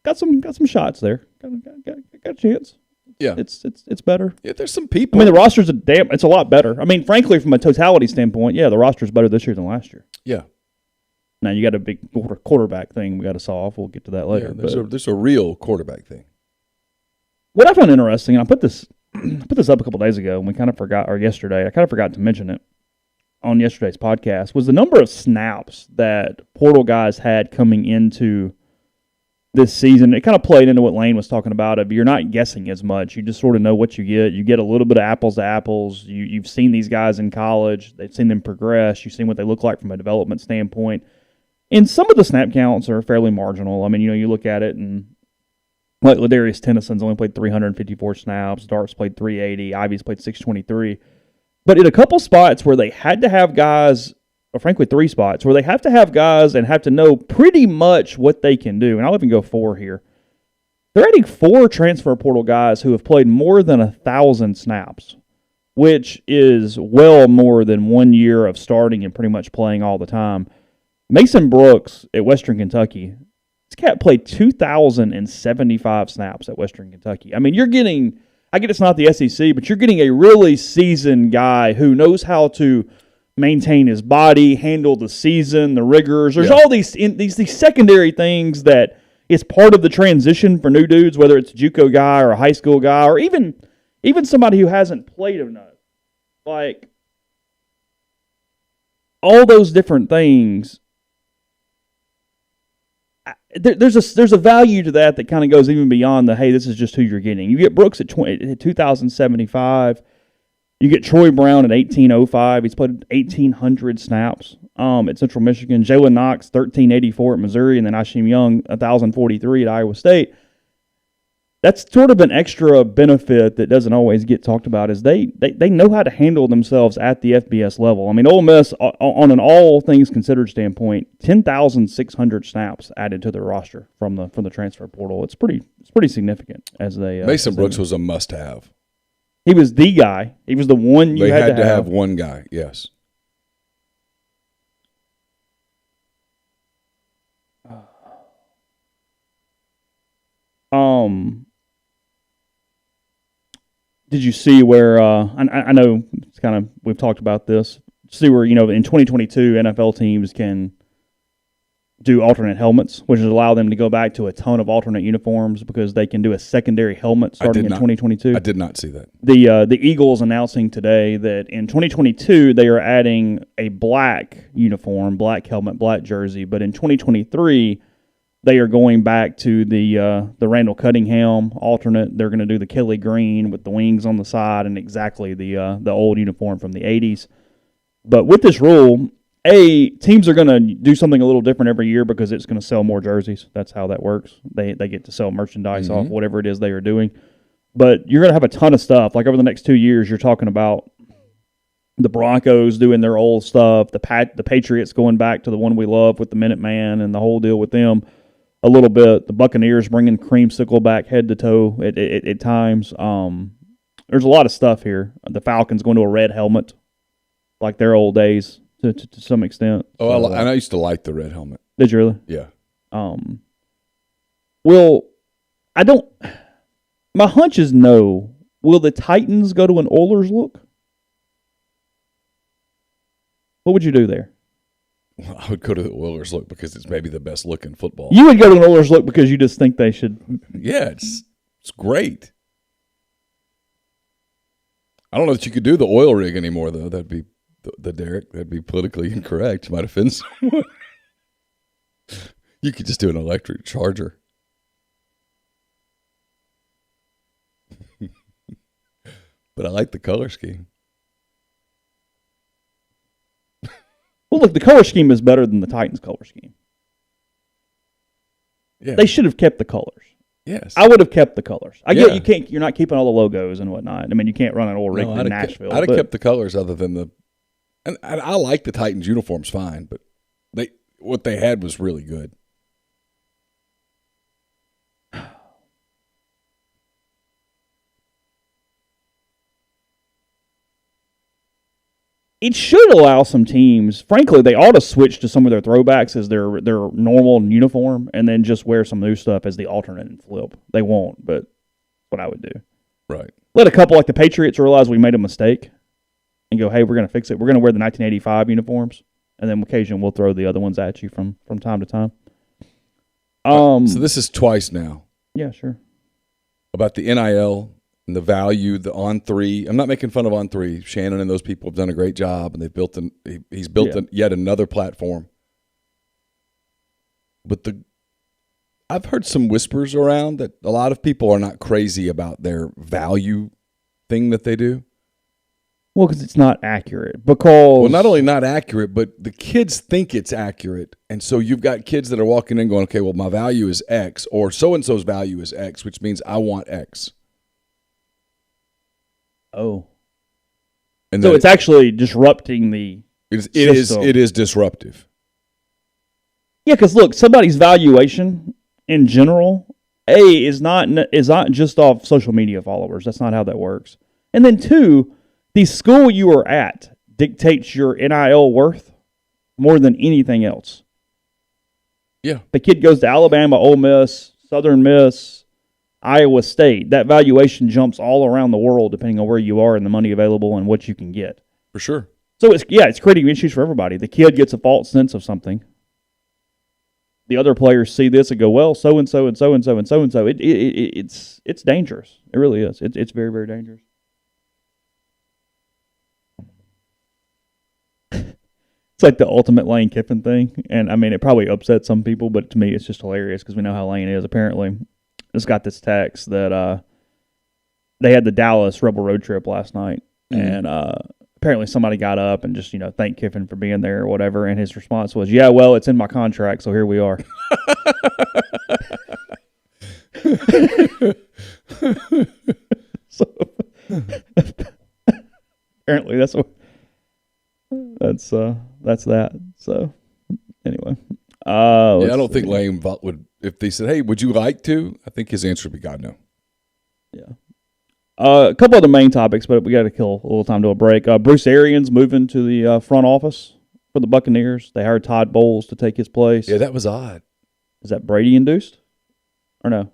[SPEAKER 1] got some shots there. Got a chance.
[SPEAKER 2] Yeah,
[SPEAKER 1] it's better.
[SPEAKER 2] Yeah, there's some people.
[SPEAKER 1] I mean, the roster's it's a lot better. I mean, frankly, from a totality standpoint, yeah, the roster's better this year than last year.
[SPEAKER 2] Yeah.
[SPEAKER 1] Now you got a big quarterback thing we got to solve. We'll get to that later.
[SPEAKER 2] Yeah, there's a real quarterback thing.
[SPEAKER 1] What I found interesting, and I put this up a couple days ago, and we kind of forgot, or yesterday, I kind of forgot to mention it on yesterday's podcast, was the number of snaps that portal guys had coming into this season. It kind of played into what Lane was talking about. You're not guessing as much. You just sort of know what you get. You get a little bit of apples to apples. You've seen these guys in college. They've seen them progress. You've seen what they look like from a development standpoint. And some of the snap counts are fairly marginal. I mean, you look at it, and like Ladarius Tennyson's only played 354 snaps. Dart's played 380. Ivy's played 623. But in a couple spots where they had to have guys, or frankly 3 spots, where they have to have guys and have to know pretty much what they can do, and I'll even go 4 here. They're adding 4 transfer portal guys who have played more than 1,000 snaps, which is well more than 1 year of starting and pretty much playing all the time. Mason Brooks at Western Kentucky, this cat played 2,075 snaps at Western Kentucky. I mean, you're getting, I get it's not the SEC, but you're getting a really seasoned guy who knows how to maintain his body, handle the season, the rigors. There's all these secondary things that is part of the transition for new dudes, whether it's a JUCO guy or a high school guy or even somebody who hasn't played enough. Like, all those different things, there's a value to that kind of goes even beyond the, hey, this is just who you're getting. You get Brooks at 2,075. You get Troy Brown at 1,805. He's played 1,800 snaps at Central Michigan. Jalen Knox, 1,384 at Missouri. And then Ashim Young, 1,043 at Iowa State. That's sort of an extra benefit that doesn't always get talked about is they know how to handle themselves at the FBS level. I mean, Ole Miss, on an all things considered standpoint, 10,600 snaps added to their roster from the transfer portal. It's pretty significant as they
[SPEAKER 2] Mason Brooks was a must-have.
[SPEAKER 1] He was the guy. He was the one you had to have.
[SPEAKER 2] One guy, yes.
[SPEAKER 1] Did you see where, I know it's kind of, we've talked about this, see where, in 2022 NFL teams can do alternate helmets, which will allow them to go back to a ton of alternate uniforms because they can do a secondary helmet starting in 2022.
[SPEAKER 2] I did not see that.
[SPEAKER 1] The Eagles announcing today that in 2022 they are adding a black uniform, black helmet, black jersey, but in 2023 they are going back to the Randall Cunningham alternate. They're going to do the Kelly Green with the wings on the side and exactly the old uniform from the 80s. But with this rule, teams are going to do something a little different every year because it's going to sell more jerseys. That's how that works. They get to sell merchandise off whatever it is they are doing. But you're going to have a ton of stuff. Like over the next 2 years, you're talking about the Broncos doing their old stuff, the Patriots going back to the one we love with the Minuteman and the whole deal with them. A little bit. The Buccaneers bringing creamsicle back head to toe at times. There's a lot of stuff here. The Falcons going to a red helmet, like their old days to some extent.
[SPEAKER 2] Oh, so, I used to like the red helmet.
[SPEAKER 1] Did you really?
[SPEAKER 2] Yeah.
[SPEAKER 1] Well, I don't. My hunch is no Will the Titans go to an Oilers look? What would you do there?
[SPEAKER 2] Well, I would go to the Oilers look because it's maybe the best look in football.
[SPEAKER 1] You would go to an Oilers look because you just think they should.
[SPEAKER 2] Yeah, it's great. I don't know that you could do the oil rig anymore, though. That'd be the Derek. That'd be politically incorrect. You might offend someone. You could just do an electric charger. But I like the color scheme.
[SPEAKER 1] Well, look, the color scheme is better than the Titans' color scheme.
[SPEAKER 2] Yeah.
[SPEAKER 1] They should have kept the colors.
[SPEAKER 2] Yes.
[SPEAKER 1] I would have kept the colors. I get you can't. You're not keeping all the logos and whatnot. I mean, you can't run an oil rig in Nashville.
[SPEAKER 2] I'd have kept the colors other than the. And I like the Titans uniforms fine, but what they had was really good.
[SPEAKER 1] It should allow some teams. Frankly, they ought to switch to some of their throwbacks as their normal uniform, and then just wear some new stuff as the alternate and flip. They won't, but that's what I would do.
[SPEAKER 2] Right.
[SPEAKER 1] Let a couple like the Patriots realize we made a mistake, and go, "Hey, we're going to fix it. We're going to wear the 1985 uniforms, and then occasionally we'll throw the other ones at you from time to time."
[SPEAKER 2] So this is twice now.
[SPEAKER 1] Yeah, sure.
[SPEAKER 2] About the NIL. And the value, the on-3. I'm not making fun of on-3. Shannon and those people have done a great job, and they've built he's built yet another platform. But I've heard some whispers around that a lot of people are not crazy about their value thing that they do.
[SPEAKER 1] Well, because it's not accurate. Well,
[SPEAKER 2] not only not accurate, but the kids think it's accurate. And so you've got kids that are walking in going, okay, well, my value is X, or so-and-so's value is X, which means I want X.
[SPEAKER 1] Oh. And so it's actually disrupting the system.
[SPEAKER 2] It is disruptive.
[SPEAKER 1] Yeah, because look, somebody's valuation in general, is not just off social media followers. That's not how that works. And then two, the school you are at dictates your NIL worth more than anything else.
[SPEAKER 2] Yeah.
[SPEAKER 1] The kid goes to Alabama, Ole Miss, Southern Miss, Iowa State, that valuation jumps all around the world depending on where you are and the money available and what you can get.
[SPEAKER 2] For sure.
[SPEAKER 1] So it's creating issues for everybody. The kid gets a false sense of something. The other players see this and go, well, so and so and so and so and so and so. It's dangerous. It really is. It's very, very dangerous. It's like the ultimate Lane Kiffin thing, and I mean it probably upsets some people, but to me it's just hilarious because we know how Lane is. Apparently, just got this text that they had the Dallas Rebel road trip last night, and apparently somebody got up and just thanked Kiffin for being there or whatever, and his response was, "Yeah, well, it's in my contract, so here we are." So apparently that's that. So anyway,
[SPEAKER 2] I don't think Lane would. If they said, "Hey, would you like to?" I think his answer would be, "God, no."
[SPEAKER 1] Yeah. A couple other main topics, but we got to kill a little time to a break. Bruce Arians moving to the front office for the Buccaneers. They hired Todd Bowles to take his place.
[SPEAKER 2] Yeah, that was odd.
[SPEAKER 1] Is that Brady induced, or no?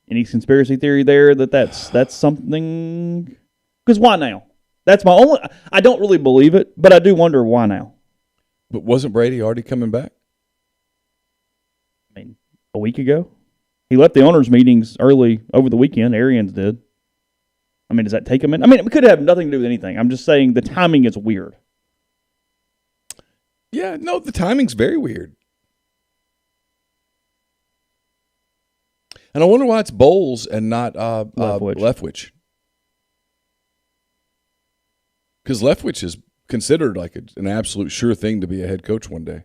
[SPEAKER 1] Any conspiracy theory there that's something? Because why now? That's my only. I don't really believe it, but I do wonder why now.
[SPEAKER 2] But wasn't Brady already coming back?
[SPEAKER 1] I mean, a week ago, he left the owners' meetings early over the weekend. Arians did. I mean, does that take him in? I mean, it could have nothing to do with anything. I'm just saying the timing is weird.
[SPEAKER 2] Yeah, no, the timing's very weird. And I wonder why it's Bowles and not Leftwich. Because Leftwich is considered like an absolute sure thing to be a head coach one day.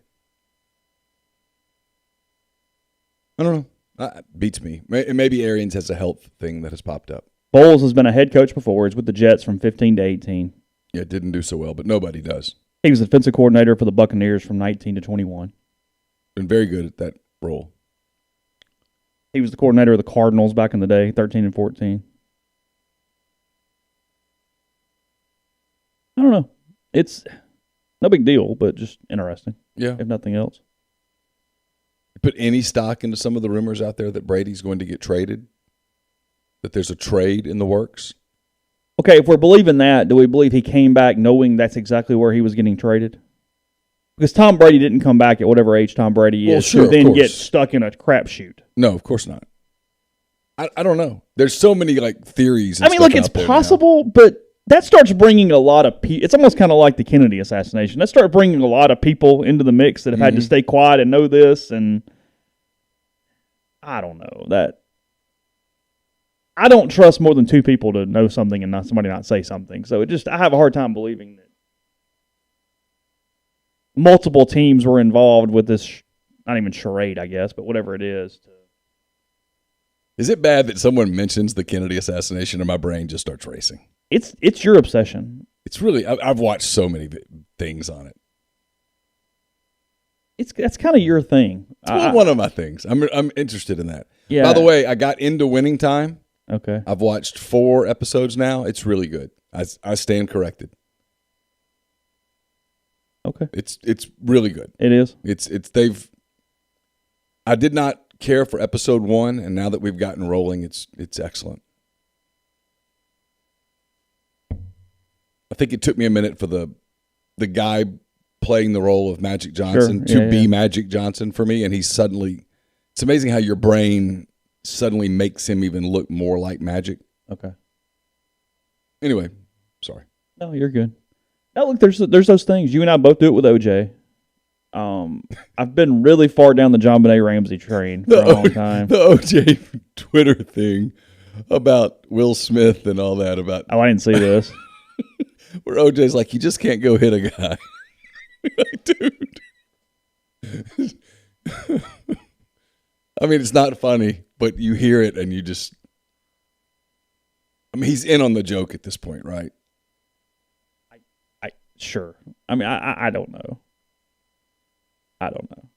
[SPEAKER 2] I don't know. Beats me. Maybe Arians has a health thing that has popped up.
[SPEAKER 1] Bowles has been a head coach before. He's with the Jets from 15 to 18.
[SPEAKER 2] Yeah, didn't do so well, but nobody does.
[SPEAKER 1] He was the defensive coordinator for the Buccaneers from 19 to 21.
[SPEAKER 2] Been very good at that role.
[SPEAKER 1] He was the coordinator of the Cardinals back in the day, 13 and 14. I don't know. It's no big deal, but just interesting.
[SPEAKER 2] Yeah.
[SPEAKER 1] If nothing else.
[SPEAKER 2] Put any stock into some of the rumors out there that Brady's going to get traded? That there's a trade in the works?
[SPEAKER 1] Okay, if we're believing that, do we believe he came back knowing that's exactly where he was getting traded? Because Tom Brady didn't come back at whatever age Tom Brady is,
[SPEAKER 2] sure,
[SPEAKER 1] to then get stuck in a crapshoot.
[SPEAKER 2] No, of course not. I don't know. There's so many theories. And
[SPEAKER 1] look, it's possible, but that starts bringing a lot of people. It's almost kind of like the Kennedy assassination. That starts bringing a lot of people into the mix that have had to stay quiet and know this. And I don't know that. I don't trust more than two people to know something and not somebody not say something. So I have a hard time believing that multiple teams were involved with this. Not even charade, I guess, but whatever it is.
[SPEAKER 2] Is it bad that someone mentions the Kennedy assassination and my brain just starts racing?
[SPEAKER 1] It's your obsession.
[SPEAKER 2] It's really, I've watched so many things on it.
[SPEAKER 1] That's kind of your thing.
[SPEAKER 2] It's one of my things. I'm interested in that.
[SPEAKER 1] Yeah.
[SPEAKER 2] By the way, I got into Winning Time.
[SPEAKER 1] Okay.
[SPEAKER 2] I've watched 4 episodes now. It's really good. I stand corrected.
[SPEAKER 1] Okay.
[SPEAKER 2] It's really good.
[SPEAKER 1] It is.
[SPEAKER 2] I did not care for episode 1, and now that we've gotten rolling, it's excellent. I think it took me a minute for the guy playing the role of Magic Johnson to be Magic Johnson for me, and it's amazing how your brain suddenly makes him even look more like Magic.
[SPEAKER 1] Okay.
[SPEAKER 2] Anyway, sorry.
[SPEAKER 1] No, you're good. Now look, there's those things. You and I both do it with OJ. I've been really far down the John Benet Ramsey train for a long time.
[SPEAKER 2] The OJ Twitter thing about Will Smith and all that about.
[SPEAKER 1] Oh, I didn't see this.
[SPEAKER 2] Where OJ's like, you just can't go hit a guy. Like, dude. I mean, it's not funny, but you hear it and you just. I mean, he's in on the joke at this point, right?
[SPEAKER 1] Sure. I mean, I don't know. I don't know.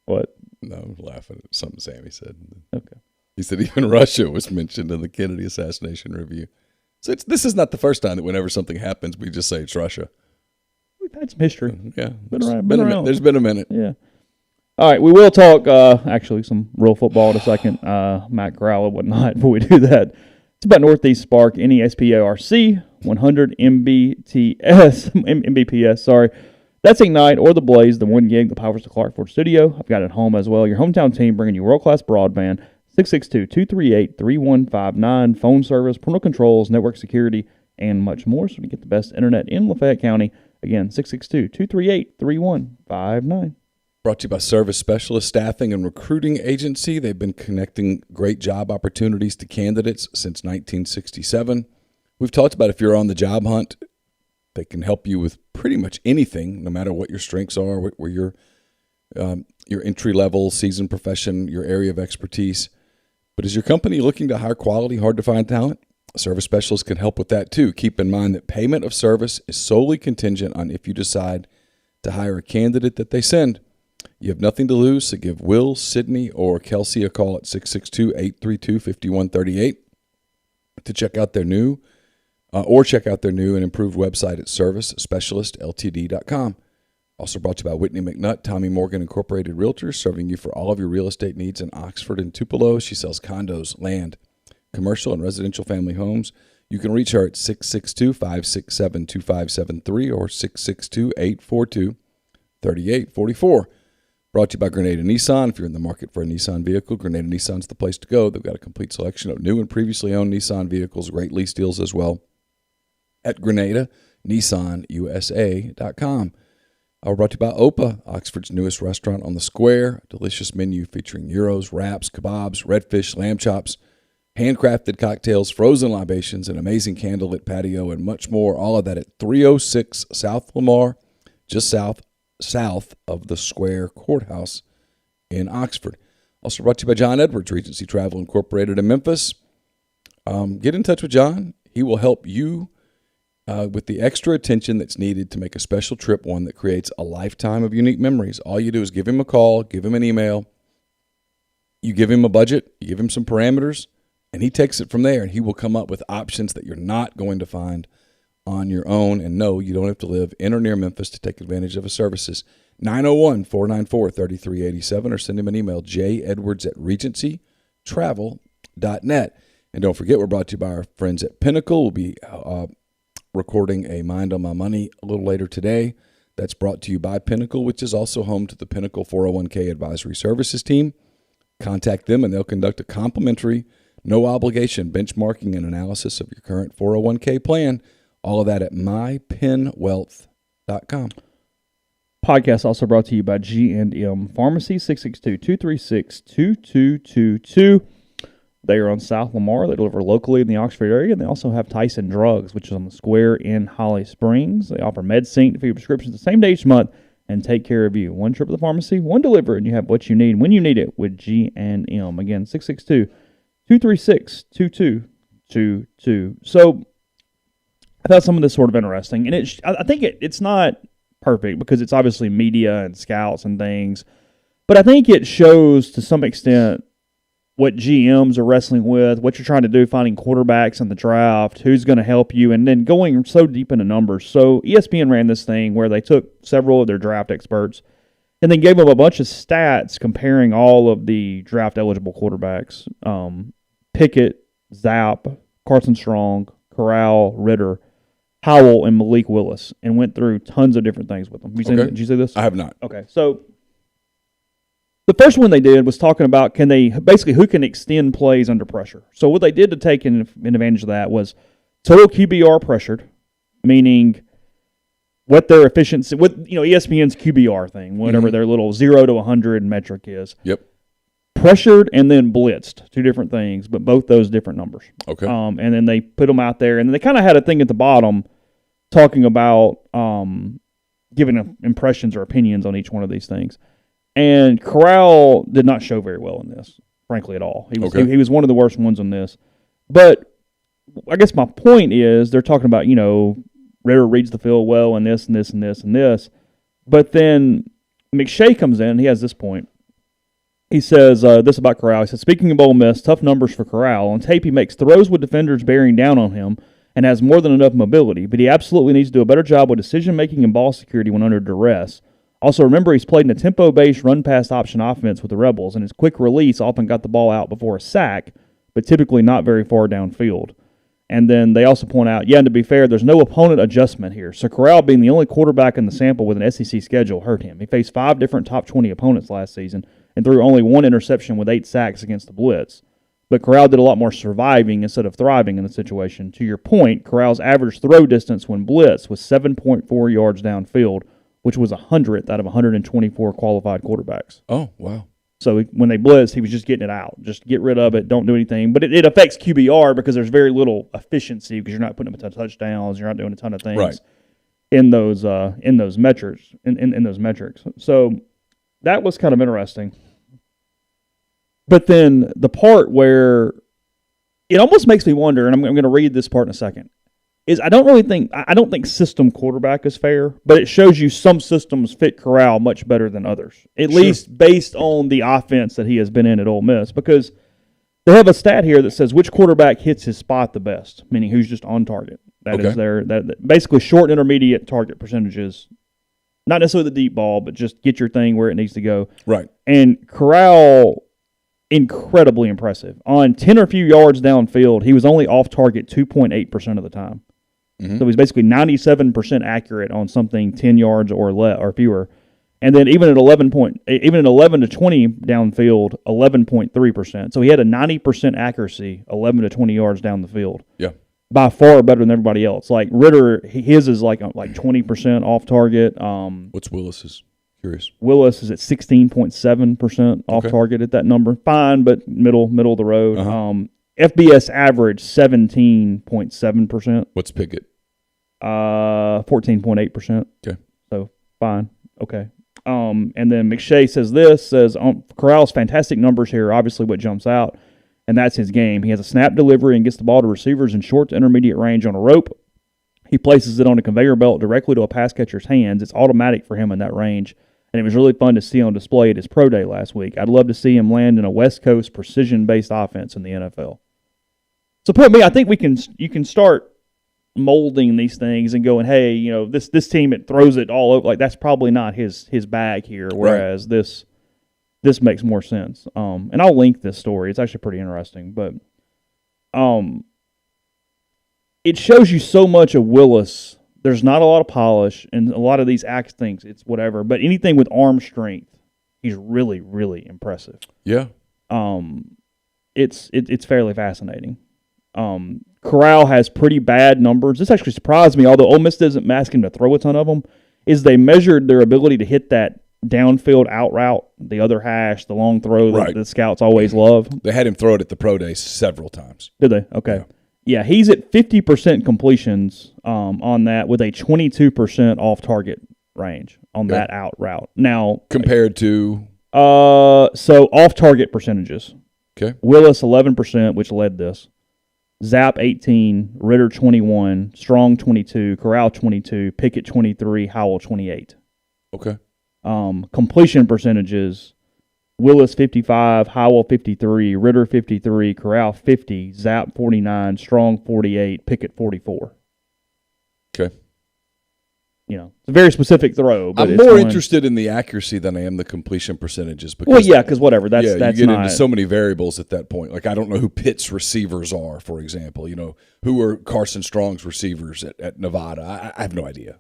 [SPEAKER 1] What?
[SPEAKER 2] No, I'm laughing at something Sammy said.
[SPEAKER 1] Okay.
[SPEAKER 2] He said even Russia was mentioned in the Kennedy assassination review. So this is not the first time that whenever something happens, we just say it's Russia.
[SPEAKER 1] We've had some history.
[SPEAKER 2] Yeah.
[SPEAKER 1] Been around.
[SPEAKER 2] There's been a minute.
[SPEAKER 1] Yeah. All right, we will talk actually some real football in a second, Matt Corral and whatnot, before we do that. It's about Northeast Spark, NESPARC, 100 Mbps, sorry. That's Ignite or The Blaze, the one gig that powers the Clark Ford studio. I've got it at home as well. Your hometown team bringing you world-class broadband, 662-238-3159, phone service, parental controls, network security, and much more. So you get the best internet in Lafayette County. Again, 662-238-3159.
[SPEAKER 2] Brought to you by Service Specialist Staffing and Recruiting Agency. They've been connecting great job opportunities to candidates since 1967. We've talked about if you're on the job hunt, they can help you with pretty much anything, no matter what your strengths are, where your entry-level, seasoned profession, your area of expertise. But is your company looking to hire quality, hard-to-find talent? A service specialist can help with that, too. Keep in mind that payment of service is solely contingent on if you decide to hire a candidate that they send. You have nothing to lose, so give Will, Sydney, or Kelsey a call at 662-832-5138 to check out their new and improved website at servicespecialistltd.com. Also brought to you by Whitney McNutt, Tommy Morgan Incorporated Realtors, serving you for all of your real estate needs in Oxford and Tupelo. She sells condos, land, commercial, and residential family homes. You can reach her at 662-567-2573 or 662-842-3844. Brought to you by Grenada Nissan. If you're in the market for a Nissan vehicle, Grenada Nissan's the place to go. They've got a complete selection of new and previously owned Nissan vehicles, great lease deals as well at GrenadaNissanUSA.com. Brought to you by Opa, Oxford's newest restaurant on the square. A delicious menu featuring gyros, wraps, kebabs, redfish, lamb chops, handcrafted cocktails, frozen libations, an amazing candlelit patio, and much more. All of that at 306 South Lamar, just south of the Square Courthouse in Oxford. Also brought to you by John Edwards, Regency Travel Incorporated in Memphis. Get in touch with John. He will help you with the extra attention that's needed to make a special trip, one that creates a lifetime of unique memories. All you do is give him a call, give him an email. You give him a budget, you give him some parameters, and he takes it from there, and he will come up with options that you're not going to find on your own. And no, you don't have to live in or near Memphis to take advantage of his services. 901-494-3387 or send him an email, j.edwards@regencytravel.net. And don't forget, we're brought to you by our friends at Pinnacle. We'll be recording a Mind on My Money a little later today. That's brought to you by Pinnacle, which is also home to the Pinnacle 401k Advisory Services team. Contact them, and they'll conduct a complimentary, no-obligation benchmarking and analysis of your current 401k plan. All of that at mypinwealth.com.
[SPEAKER 1] Podcast also brought to you by G&M Pharmacy, 662-236-2222. They are on South Lamar. They deliver locally in the Oxford area, and they also have Tyson Drugs, which is on the square in Holly Springs. They offer MedSync to fill your prescriptions the same day each month and take care of you. One trip to the pharmacy, one delivery, and you have what you need when you need it with G&M. Again, 662-236-2222. So I thought some of this sort of interesting, and I think it's not perfect because it's obviously media and scouts and things, but I think it shows to some extent what GMs are wrestling with, what you're trying to do, finding quarterbacks in the draft, who's going to help you, and then going so deep into numbers. So ESPN ran this thing where they took several of their draft experts and then gave them a bunch of stats comparing all of the draft-eligible quarterbacks. Pickett, Zapp, Carson Strong, Corral, Ritter, Howell, and Malik Willis, and went through tons of different things with them. Did you see this?
[SPEAKER 2] I have not.
[SPEAKER 1] Okay, so the first one they did was talking about who can extend plays under pressure. So what they did to take an advantage of that was total QBR pressured, meaning what their efficiency, ESPN's QBR thing, whatever their little 0 to 100 metric is.
[SPEAKER 2] Yep.
[SPEAKER 1] Pressured and then blitzed, two different things, but both those different numbers.
[SPEAKER 2] Okay.
[SPEAKER 1] And then they put them out there, and then they kind of had a thing at the bottom talking about giving impressions or opinions on each one of these things. And Corral did not show very well in this, frankly, at all. He was one of the worst ones on this. But I guess my point is they're talking about, Ritter reads the field well and this and this and this and this. But then McShay comes in. He has this point. He says this about Corral. He says, speaking of Ole Miss, tough numbers for Corral. On tape, he makes throws with defenders bearing down on him and has more than enough mobility. But he absolutely needs to do a better job with decision-making and ball security when under duress. Also, remember, he's played in a tempo-based run-pass option offense with the Rebels, and his quick release often got the ball out before a sack, but typically not very far downfield. And then they also point out, and to be fair, there's no opponent adjustment here. So Corral, being the only quarterback in the sample with an SEC schedule, hurt him. He faced 5 different top 20 opponents last season and threw only 1 interception with 8 sacks against the blitz. But Corral did a lot more surviving instead of thriving in the situation. To your point, Corral's average throw distance when blitzed was 7.4 yards downfield, which was 100th out of 124 qualified quarterbacks.
[SPEAKER 2] Oh, wow.
[SPEAKER 1] So when they blitzed, he was just getting it out. Just get rid of it, don't do anything. But it affects QBR because there's very little efficiency because you're not putting up a ton of touchdowns, you're not doing a ton of things in those metrics. In those metrics. So that was kind of interesting. But then the part where it almost makes me wonder, and I'm going to read this part in a second, is I don't think system quarterback is fair, but it shows you some systems fit Corral much better than others, at least based on the offense that he has been in at Ole Miss, because they have a stat here that says which quarterback hits his spot the best, meaning who's just on target. That is basically short and intermediate target percentages, not necessarily the deep ball, but just get your thing where it needs to go.
[SPEAKER 2] Right. And
[SPEAKER 1] Corral, incredibly impressive. On 10 or few yards downfield, he was only off target 2.8% of the time. Mm-hmm. So he's basically 97% accurate on something 10 yards or fewer. And then even at 11 to 20 downfield, 11.3%. So he had a 90% accuracy, 11 to 20 yards down the field.
[SPEAKER 2] Yeah.
[SPEAKER 1] By far better than everybody else. Like Ritter, his is like 20% off target.
[SPEAKER 2] What's Willis's? Curious.
[SPEAKER 1] Willis is at 16.7% off target at that number. Fine, but middle of the road.
[SPEAKER 2] Uh-huh.
[SPEAKER 1] FBS average 17.7%.
[SPEAKER 2] What's Pickett?
[SPEAKER 1] 14.8%.
[SPEAKER 2] Okay.
[SPEAKER 1] So fine. Okay. And then McShay says Corral's fantastic numbers here, obviously what jumps out, and that's his game. He has a snap delivery and gets the ball to receivers in short to intermediate range on a rope. He places it on a conveyor belt directly to a pass catcher's hands. It's automatic for him in that range, and it was really fun to see on display at his pro day last week. I'd love to see him land in a West Coast precision-based offense in the NFL. So, put me, I think you can start molding these things and going, hey, this team, it throws it all over. Like, that's probably not his bag here, whereas this makes more sense. And I'll link this story. It's actually pretty interesting. But it shows you so much of Willis. There's not a lot of polish, and a lot of these axe things, it's whatever. But anything with arm strength, he's really, really impressive.
[SPEAKER 2] Yeah.
[SPEAKER 1] It's fairly fascinating. Corral has pretty bad numbers. This actually surprised me, although Ole Miss doesn't ask him to throw a ton of them, is they measured their ability to hit that downfield out route, the other hash, the long throw that the scouts always love.
[SPEAKER 2] They had him throw it at the pro day several times.
[SPEAKER 1] Did they? Okay. Yeah, he's at 50% completions on that with a 22% off-target range on that out route. Now,
[SPEAKER 2] compared to?
[SPEAKER 1] So off-target percentages.
[SPEAKER 2] Okay.
[SPEAKER 1] Willis 11%, which led this. Zapp 18, Ritter 21, Strong 22, Corral 22, Pickett 23, Howell 28.
[SPEAKER 2] Okay.
[SPEAKER 1] Completion percentages: Willis 55, Howell 53, Ritter 53, Corral 50, Zapp 49, Strong 48, Pickett 44.
[SPEAKER 2] Okay.
[SPEAKER 1] It's a very specific throw. But
[SPEAKER 2] I'm more interested in the accuracy than I am the completion percentages. Because
[SPEAKER 1] because whatever. That's
[SPEAKER 2] you get into so many variables at that point. Like, I don't know who Pitt's receivers are, for example. Who are Carson Strong's receivers at Nevada? I have no idea.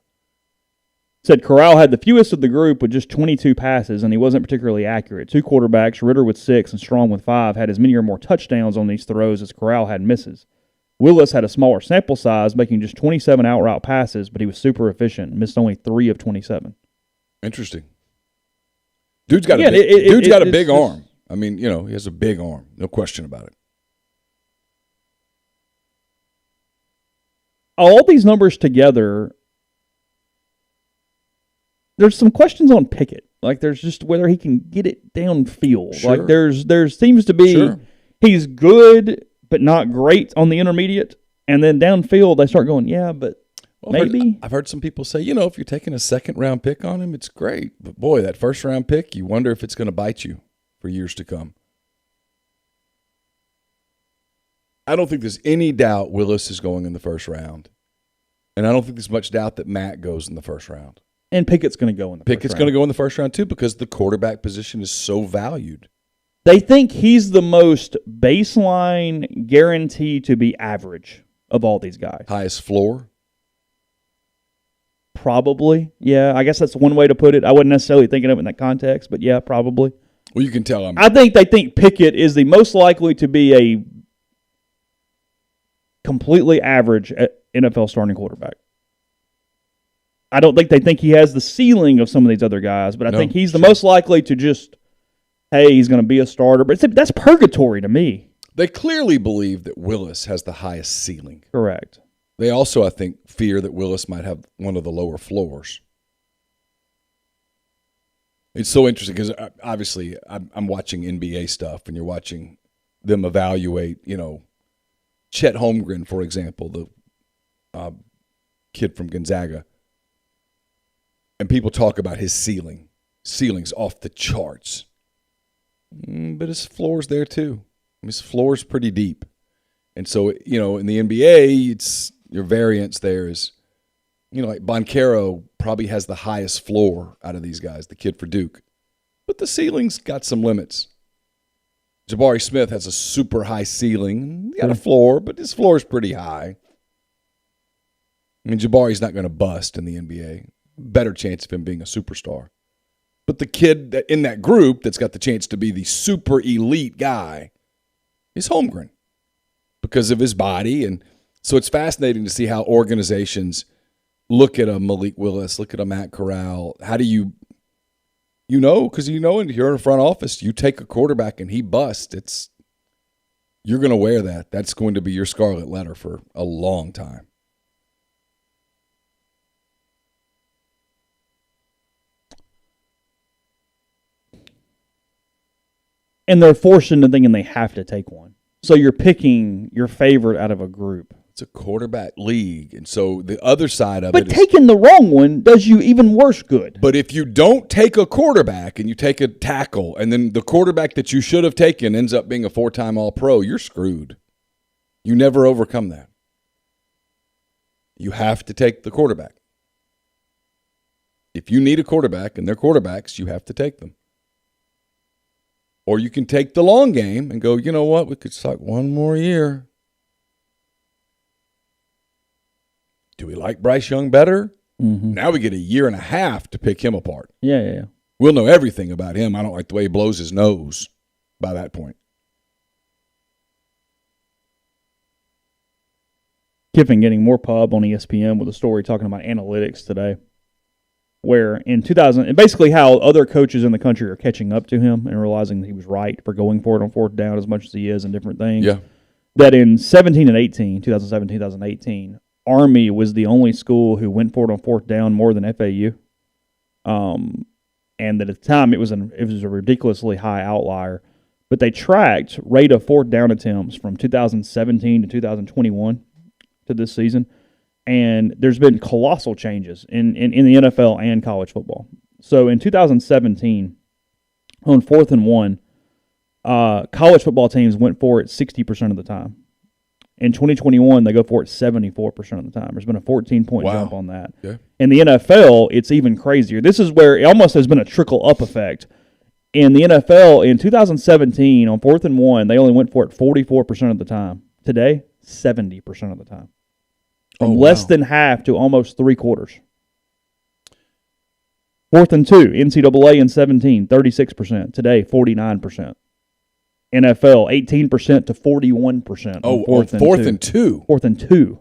[SPEAKER 1] Said Corral had the fewest of the group with just 22 passes, and he wasn't particularly accurate. 2 quarterbacks, Ritter with 6 and Strong with 5, had as many or more touchdowns on these throws as Corral had misses. Willis had a smaller sample size, making just 27 out route passes, but he was super efficient, missed only 3 of 27.
[SPEAKER 2] Interesting. Dude's got a big arm. I mean, he has a big arm. No question about it.
[SPEAKER 1] All these numbers together, there's some questions on Pickett. Like, there's just whether he can get it downfield.
[SPEAKER 2] Sure.
[SPEAKER 1] Like, there seems to be he's good but not great on the intermediate, and then downfield they start going, but maybe.
[SPEAKER 2] I've heard some people say, if you're taking a second-round pick on him, it's great. But, boy, that first-round pick, you wonder if it's going to bite you for years to come. I don't think there's any doubt Willis is going in the first round, and I don't think there's much doubt that Matt goes in the first round.
[SPEAKER 1] And Pickett's going to go in the first round.
[SPEAKER 2] Pickett's going to go in the first round, too, because the quarterback position is so valued.
[SPEAKER 1] They think he's the most baseline guaranteed to be average of all these guys.
[SPEAKER 2] Highest floor?
[SPEAKER 1] Probably. Yeah, I guess that's one way to put it. I wasn't necessarily thinking of it in that context, but yeah, probably.
[SPEAKER 2] Well, you can tell
[SPEAKER 1] I think they think Pickett is the most likely to be a completely average NFL starting quarterback. I don't think they think he has the ceiling of some of these other guys, but I think he's the most likely to just, hey, he's going to be a starter. But that's purgatory to me.
[SPEAKER 2] They clearly believe that Willis has the highest ceiling.
[SPEAKER 1] Correct.
[SPEAKER 2] They also, I think, fear that Willis might have one of the lower floors. It's so interesting because, obviously, I'm watching NBA stuff, and you're watching them evaluate, Chet Holmgren, for example, the kid from Gonzaga. And people talk about his ceiling's off the charts. But his floor's there too. His floor's pretty deep. And so, in the NBA, it's your variance there is, like Boncaro probably has the highest floor out of these guys, the kid for Duke. But the ceiling's got some limits. Jabari Smith has a super high ceiling. He's got a floor, but his floor is pretty high. I mean, Jabari's not going to bust in the NBA. Better chance of him being a superstar. But the kid in that group that's got the chance to be the super elite guy is Holmgren because of his body. And so it's fascinating to see how organizations look at a Malik Willis, look at a Matt Corral. How do you because and you're in a front office, you take a quarterback and he busts, you're going to wear that. That's going to be your scarlet letter for a long time.
[SPEAKER 1] And they're forced into thinking they have to take one. So you're picking your favorite out of a group.
[SPEAKER 2] It's a quarterback league. And so the other side of
[SPEAKER 1] it is... But taking the wrong one does you even worse good.
[SPEAKER 2] But if you don't take a quarterback and you take a tackle, and then the quarterback that you should have taken ends up being a 4-time All-Pro, you're screwed. You never overcome that. You have to take the quarterback. If you need a quarterback and they're quarterbacks, you have to take them. Or you can take the long game and go, you know what, we could suck one more year. Do we like Bryce Young better?
[SPEAKER 1] Mm-hmm.
[SPEAKER 2] Now we get a year and a half to pick him apart.
[SPEAKER 1] Yeah.
[SPEAKER 2] We'll know everything about him. I don't like the way he blows his nose by that point.
[SPEAKER 1] Kiffin getting more pub on ESPN with a story talking about analytics today, where in 2000, and basically how other coaches in the country are catching up to him and realizing that he was right for going for it on fourth down as much as he is and different things.
[SPEAKER 2] Yeah.
[SPEAKER 1] That in 2017, 2018, Army was the only school who went for it on fourth down more than FAU. And that at the time it was a ridiculously high outlier. But they tracked rate of fourth down attempts from 2017 to 2021 to this season. And there's been colossal changes in the NFL and college football. So in 2017, on 4th and 1, college football teams went for it 60% of the time. In 2021, they go for it 74% of the time. There's been a 14-point jump on that.
[SPEAKER 2] Yeah.
[SPEAKER 1] In the NFL, it's even crazier. This is where it almost has been a trickle-up effect. In the NFL, in 2017, on 4th and 1, they only went for it 44% of the time. Today, 70% of the time. From less than half to almost three-quarters. 4th and 2, NCAA in 17, 36%. Today, 49%. NFL, 18% to 41%.
[SPEAKER 2] On fourth and two.
[SPEAKER 1] 4th and 2.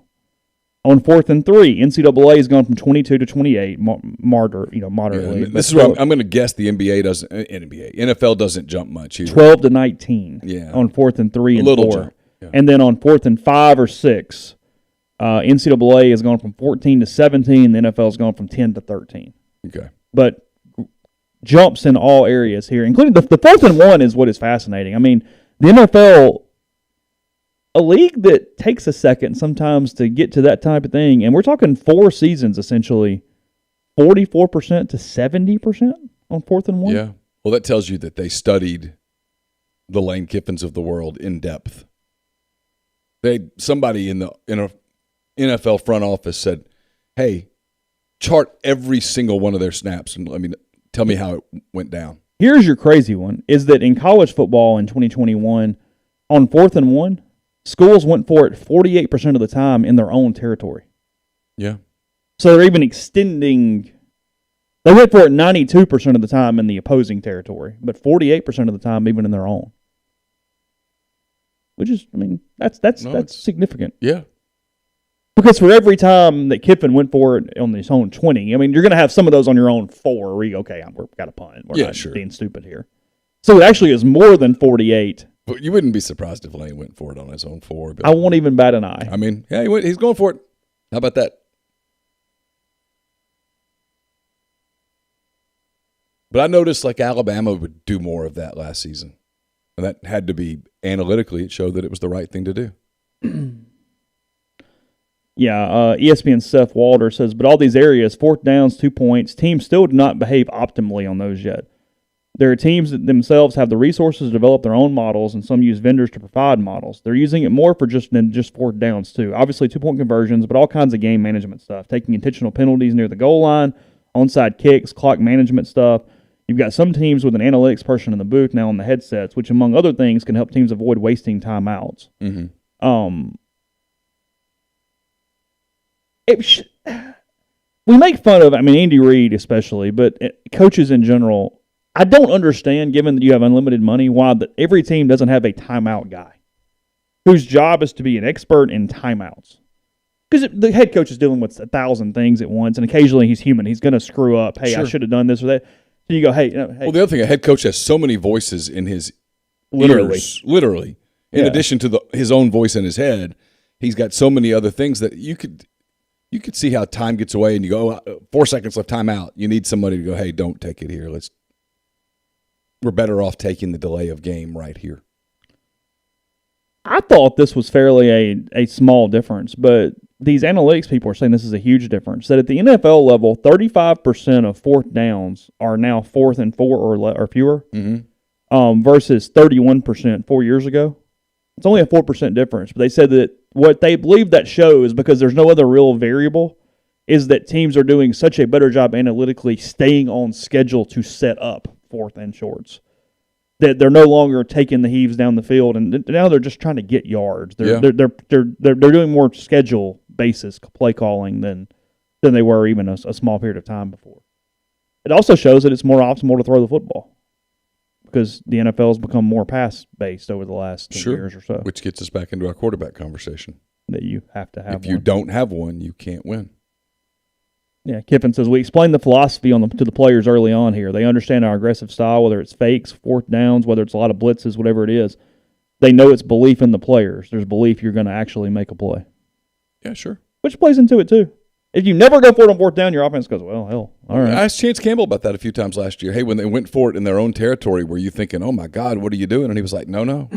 [SPEAKER 1] On 4th and 3, NCAA has gone from 22 to 28, moderately.
[SPEAKER 2] Yeah, this is where I'm going to guess the NFL doesn't jump much either.
[SPEAKER 1] 12 to 19.
[SPEAKER 2] Yeah.
[SPEAKER 1] On 4th and 3 and
[SPEAKER 2] a little
[SPEAKER 1] 4.
[SPEAKER 2] jump. Yeah.
[SPEAKER 1] And then on 4th and 5 or 6, NCAA has gone from 14 to 17. The NFL has gone from 10 to 13.
[SPEAKER 2] Okay.
[SPEAKER 1] But jumps in all areas here, including the 4th and 1 is what is fascinating. I mean, the NFL, a league that takes a second sometimes to get to that type of thing, and we're talking 4 seasons essentially, 44% to 70% on 4th and 1.
[SPEAKER 2] Yeah. Well, that tells you that they studied the Lane Kiffins of the world in depth. Somebody in a NFL front office said, "Hey, chart every single one of their snaps and tell me how it went down."
[SPEAKER 1] Here's your crazy one, is that in college football in 2021, on 4th and 1, schools went for it 48% of the time in their own territory.
[SPEAKER 2] Yeah.
[SPEAKER 1] So they're even extending. They went for it 92% of the time in the opposing territory, but 48% of the time even in their own. Which is, that's significant.
[SPEAKER 2] Yeah.
[SPEAKER 1] Because for every time that Kiffin went for it on his own 20, you're going to have some of those on your own 4 where you go, okay, we've got to punt. We're not being stupid here. So it actually is more than 48.
[SPEAKER 2] But you wouldn't be surprised if Lane went for it on his own 4. But
[SPEAKER 1] I won't even bat an eye.
[SPEAKER 2] He's going for it. How about that? But I noticed Alabama would do more of that last season. And that had to be analytically, it showed that it was the right thing to do.
[SPEAKER 1] Yeah, ESPN's Seth Walder says, but all these areas, 4th downs, 2 points, teams still do not behave optimally on those yet. There are teams that themselves have the resources to develop their own models, and some use vendors to provide models. They're using it more than just 4th downs, too. Obviously, 2-point conversions, but all kinds of game management stuff, taking intentional penalties near the goal line, onside kicks, clock management stuff. You've got some teams with an analytics person in the booth now on the headsets, which, among other things, can help teams avoid wasting timeouts.
[SPEAKER 2] Mm-hmm.
[SPEAKER 1] We make fun of, Andy Reid especially, but coaches in general, I don't understand, given that you have unlimited money, why every team doesn't have a timeout guy whose job is to be an expert in timeouts. Because the head coach is dealing with 1,000 things at once, and occasionally he's human. He's going to screw up. Hey, I should have done this or that. So you go, hey. Well,
[SPEAKER 2] the other thing, a head coach has so many voices in his ears. Literally. In addition to his own voice in his head, he's got so many other things that you could see how time gets away, and you go, 4 seconds left, timeout. You need somebody to go, hey, don't take it here. We're better off taking the delay of game right here.
[SPEAKER 1] I thought this was fairly a small difference, but these analytics people are saying this is a huge difference. That at the NFL level, 35% of 4th downs are now 4th and 4 or fewer, versus 31% 4 years ago. It's only a 4% difference, but they said that what they believe that shows, because there's no other real variable, is that teams are doing such a better job analytically staying on schedule to set up fourth and shorts. That they're no longer taking the heaves down the field, and now they're just trying to get yards. They're doing more schedule basis play calling than they were even a small period of time before. It also shows that it's more optimal to throw the football, because the NFL has become more pass-based over the last 10 years or so.
[SPEAKER 2] Which gets us back into our quarterback conversation.
[SPEAKER 1] That you have to have one.
[SPEAKER 2] If you don't have one, you can't win.
[SPEAKER 1] Yeah, Kiffin says, we explained the philosophy to the players early on here. They understand our aggressive style, whether it's fakes, fourth downs, whether it's a lot of blitzes, whatever it is. They know it's belief in the players. There's belief you're going to actually make a play.
[SPEAKER 2] Yeah, sure.
[SPEAKER 1] Which plays into it, too. If you never go for it on fourth down, your offense goes, well, hell, all right.
[SPEAKER 2] I asked Chance Campbell about that a few times last year. Hey, when they went for it in their own territory, were you thinking, oh, my God, what are you doing? And he was like, no.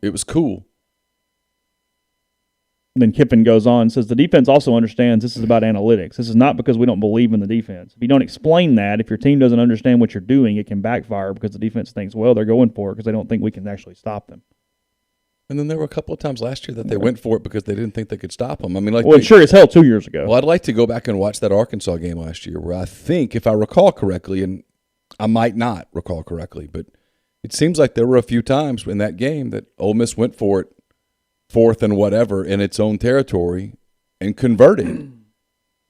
[SPEAKER 2] It was cool.
[SPEAKER 1] And then Kiffin goes on and says, the defense also understands this is about analytics. This is not because we don't believe in the defense. If you don't explain that, if your team doesn't understand what you're doing, it can backfire because the defense thinks, well, they're going for it because they don't think we can actually stop them.
[SPEAKER 2] And then there were a couple of times last year that they went for it because they didn't think they could stop them. I mean, like,
[SPEAKER 1] well, sure as hell 2 years ago.
[SPEAKER 2] Well, I'd like to go back and watch that Arkansas game last year where I think, if I recall correctly, and I might not recall correctly, but it seems like there were a few times in that game that Ole Miss went for it, fourth and whatever, in its own territory and converted.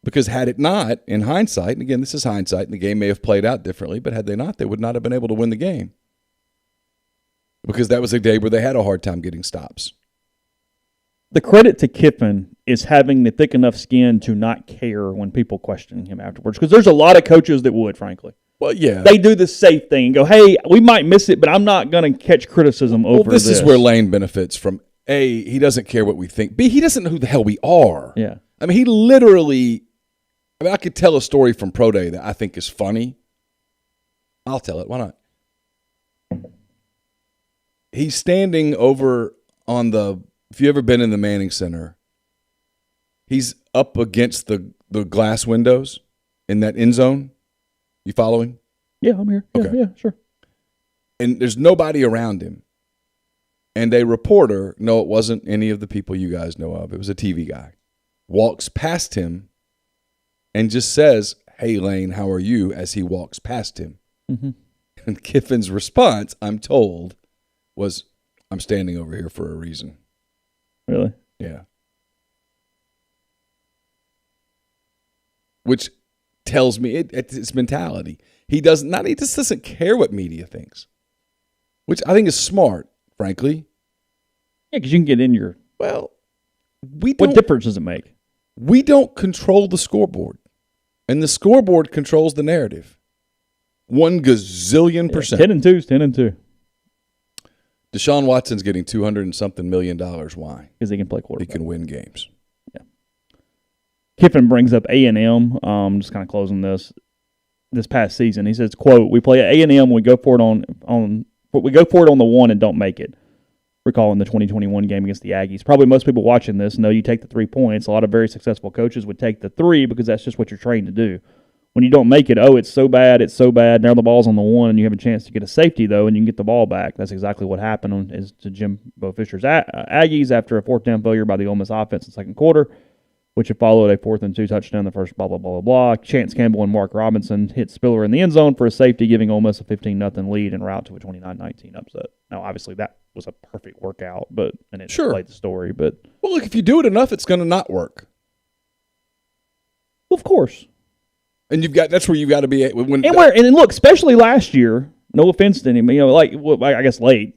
[SPEAKER 2] Because had it not, in hindsight, and again, this is hindsight, and the game may have played out differently, but had they not, they would not have been able to win the game. Because that was a day where they had a hard time getting stops.
[SPEAKER 1] The credit to Kiffin is having the thick enough skin to not care when people question him afterwards. Because there's a lot of coaches that would, frankly.
[SPEAKER 2] Well, yeah.
[SPEAKER 1] They do the safe thing and go, hey, we might miss it, but I'm not going to catch criticism over this.
[SPEAKER 2] Well, this is where Lane benefits from, A, he doesn't care what we think. B, he doesn't know who the hell we are.
[SPEAKER 1] Yeah.
[SPEAKER 2] I mean, he literally, I could tell a story from Pro Day that I think is funny. I'll tell it. Why not? He's standing over on if you've ever been in the Manning Center, he's up against the glass windows in that end zone. You following?
[SPEAKER 1] Yeah, I'm here. Yeah,
[SPEAKER 2] okay.
[SPEAKER 1] Yeah, sure.
[SPEAKER 2] And there's nobody around him. And a reporter, no, it wasn't any of the people you guys know of, it was a TV guy, walks past him and just says, hey, Lane, how are you, as he walks past him.
[SPEAKER 1] Mm-hmm.
[SPEAKER 2] And Kiffin's response, I'm told, was, I'm standing over here for a reason.
[SPEAKER 1] Really?
[SPEAKER 2] Yeah. Which tells me it's mentality. He just doesn't care what media thinks, which I think is smart, frankly.
[SPEAKER 1] Yeah, because you can get in your.
[SPEAKER 2] Well,
[SPEAKER 1] what difference does it make?
[SPEAKER 2] We don't control the scoreboard, and the scoreboard controls the narrative. 1 gazillion %.
[SPEAKER 1] 10-2 is 10-2.
[SPEAKER 2] Deshaun Watson's getting $200 and something million. Why?
[SPEAKER 1] Because he can play quarterback.
[SPEAKER 2] He can win games.
[SPEAKER 1] Yeah. Kiffin brings up A&M. Just kind of closing this past season. He says, "quote We play at A&M. We go for it on the one and don't make it." Recalling the 2021 game against the Aggies. Probably most people watching this know you take the 3 points. A lot of very successful coaches would take the 3 because that's just what you're trained to do. When you don't make it, it's so bad. Now the ball's on the 1, and you have a chance to get a safety, though, and you can get the ball back. That's exactly what happened to Jimbo Fisher's Aggies after a fourth down failure by the Ole Miss offense in the second quarter, which had followed a 4th and 2 touchdown, the first blah, blah, blah, blah, blah. Chance Campbell and Mark Robinson hit Spiller in the end zone for a safety, giving Ole Miss a 15-0 lead en route to a 29-19 upset. Now, obviously, that was a perfect workout, and it played the story. But
[SPEAKER 2] well, look, if you do it enough, it's going to not work.
[SPEAKER 1] Well, of course.
[SPEAKER 2] And that's where you've got to be. And
[SPEAKER 1] look, especially last year, no offense to him, I guess late,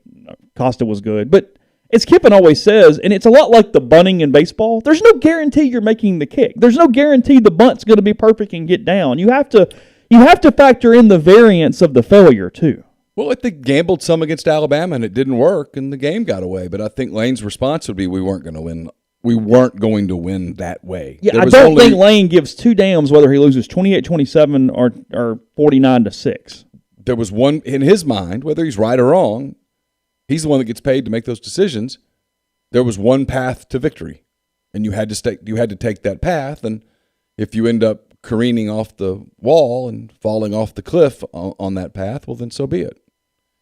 [SPEAKER 1] Costa was good. But as Kiffin always says, and it's a lot like the bunting in baseball, there's no guarantee you're making the kick. There's no guarantee the bunt's going to be perfect and get down. You have to factor in the variance of the failure, too.
[SPEAKER 2] Well, they gambled some against Alabama, and it didn't work, and the game got away. But I think Lane's response would be, we weren't going to win. We weren't going to win that way.
[SPEAKER 1] Yeah, I don't think Lane gives 2 damns whether he loses 28-27 or 49-6.
[SPEAKER 2] There was one in his mind, whether he's right or wrong, he's the one that gets paid to make those decisions. There was one path to victory, and you had to take that path. And if you end up careening off the wall and falling off the cliff on that path, well, then so be it.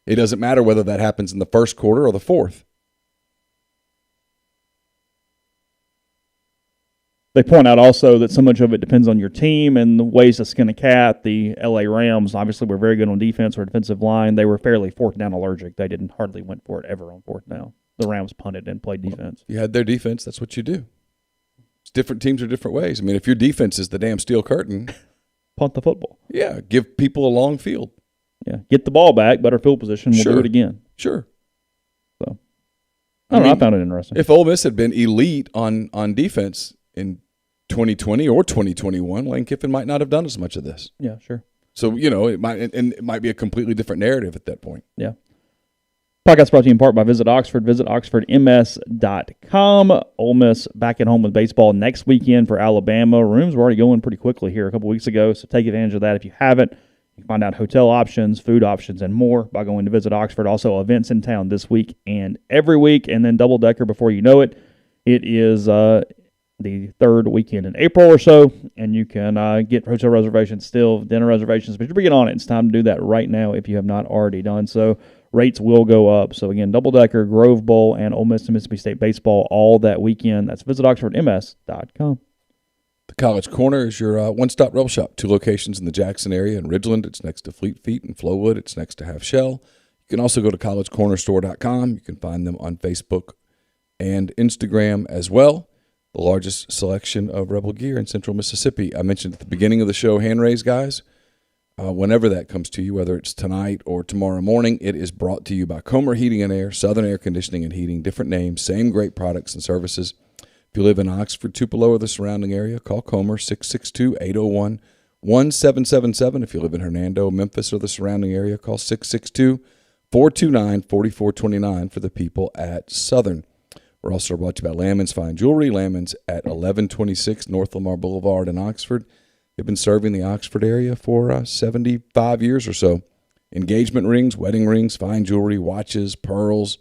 [SPEAKER 2] It doesn't matter whether that happens in the first quarter or the fourth.
[SPEAKER 1] They point out also that so much of it depends on your team and the ways to skin a cat. The L.A. Rams obviously were very good on defense or defensive line. They were fairly fourth down allergic. They didn't hardly went for it ever on fourth down. The Rams punted and played defense.
[SPEAKER 2] You had their defense. That's what you do. It's different teams are different ways. I mean, if your defense is the damn steel curtain,
[SPEAKER 1] punt the football.
[SPEAKER 2] Yeah, give people a long field.
[SPEAKER 1] Yeah, get the ball back, better field position. We'll do it again.
[SPEAKER 2] Sure.
[SPEAKER 1] So, I don't know. I found it interesting.
[SPEAKER 2] If Ole Miss had been elite on defense in 2020 or 2021, Lane Kiffin might not have done as much of this.
[SPEAKER 1] Yeah, sure.
[SPEAKER 2] So, it might be a completely different narrative at that point.
[SPEAKER 1] Yeah. Podcast brought to you in part by Visit Oxford. Visit oxfordms.com. Ole Miss back at home with baseball next weekend for Alabama. Rooms were already going pretty quickly here a couple weeks ago, so take advantage of that if you haven't. You can find out hotel options, food options, and more by going to Visit Oxford. Also, events in town this week and every week, and then double-decker before you know it. It is the third weekend in April or so, and you can get hotel reservations still, dinner reservations, but you're beginning on it. It's time to do that right now if you have not already done so. Rates will go up. So, again, double-decker, Grove Bowl, and Ole Miss and Mississippi State baseball all that weekend. That's visitoxfordms.com.
[SPEAKER 2] The College Corner is your one-stop Rebel shop. 2 locations in the Jackson area. In Ridgeland, it's next to Fleet Feet. In Flowood, it's next to Half Shell. You can also go to collegecornerstore.com. You can find them on Facebook and Instagram as well. The largest selection of Rebel gear in Central Mississippi. I mentioned at the beginning of the show, hand raise, guys. Whenever that comes to you, whether it's tonight or tomorrow morning, it is brought to you by Comer Heating and Air, Southern Air Conditioning and Heating, different names, same great products and services. If you live in Oxford, Tupelo, or the surrounding area, call Comer, 662-801-1777. If you live in Hernando, Memphis, or the surrounding area, call 662-429-4429 for the people at Southern. We're also brought to you by Lammon's Fine Jewelry. Lammon's at 1126 North Lamar Boulevard in Oxford. They've been serving the Oxford area for 75 years or so. Engagement rings, wedding rings, fine jewelry, watches, pearls,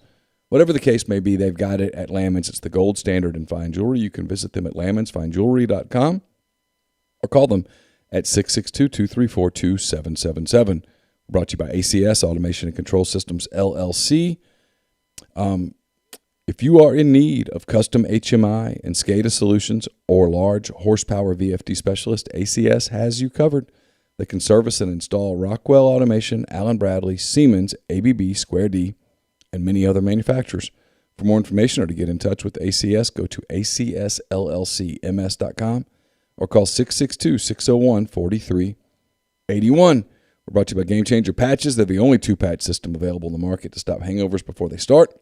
[SPEAKER 2] whatever the case may be, they've got it at Lammon's. It's the gold standard in fine jewelry. You can visit them at lammonsfinejewelry.com or call them at 662-234-2777. Brought to you by ACS, Automation and Control Systems, LLC. If you are in need of custom HMI and SCADA solutions or large horsepower VFD specialist, ACS has you covered. They can service and install Rockwell Automation, Allen Bradley, Siemens, ABB, Square D, and many other manufacturers. For more information or to get in touch with ACS, go to acsllcms.com or call 662-601-4381. We're brought to you by Game Changer Patches. They're the only 2-patch system available in the market to stop hangovers before they start.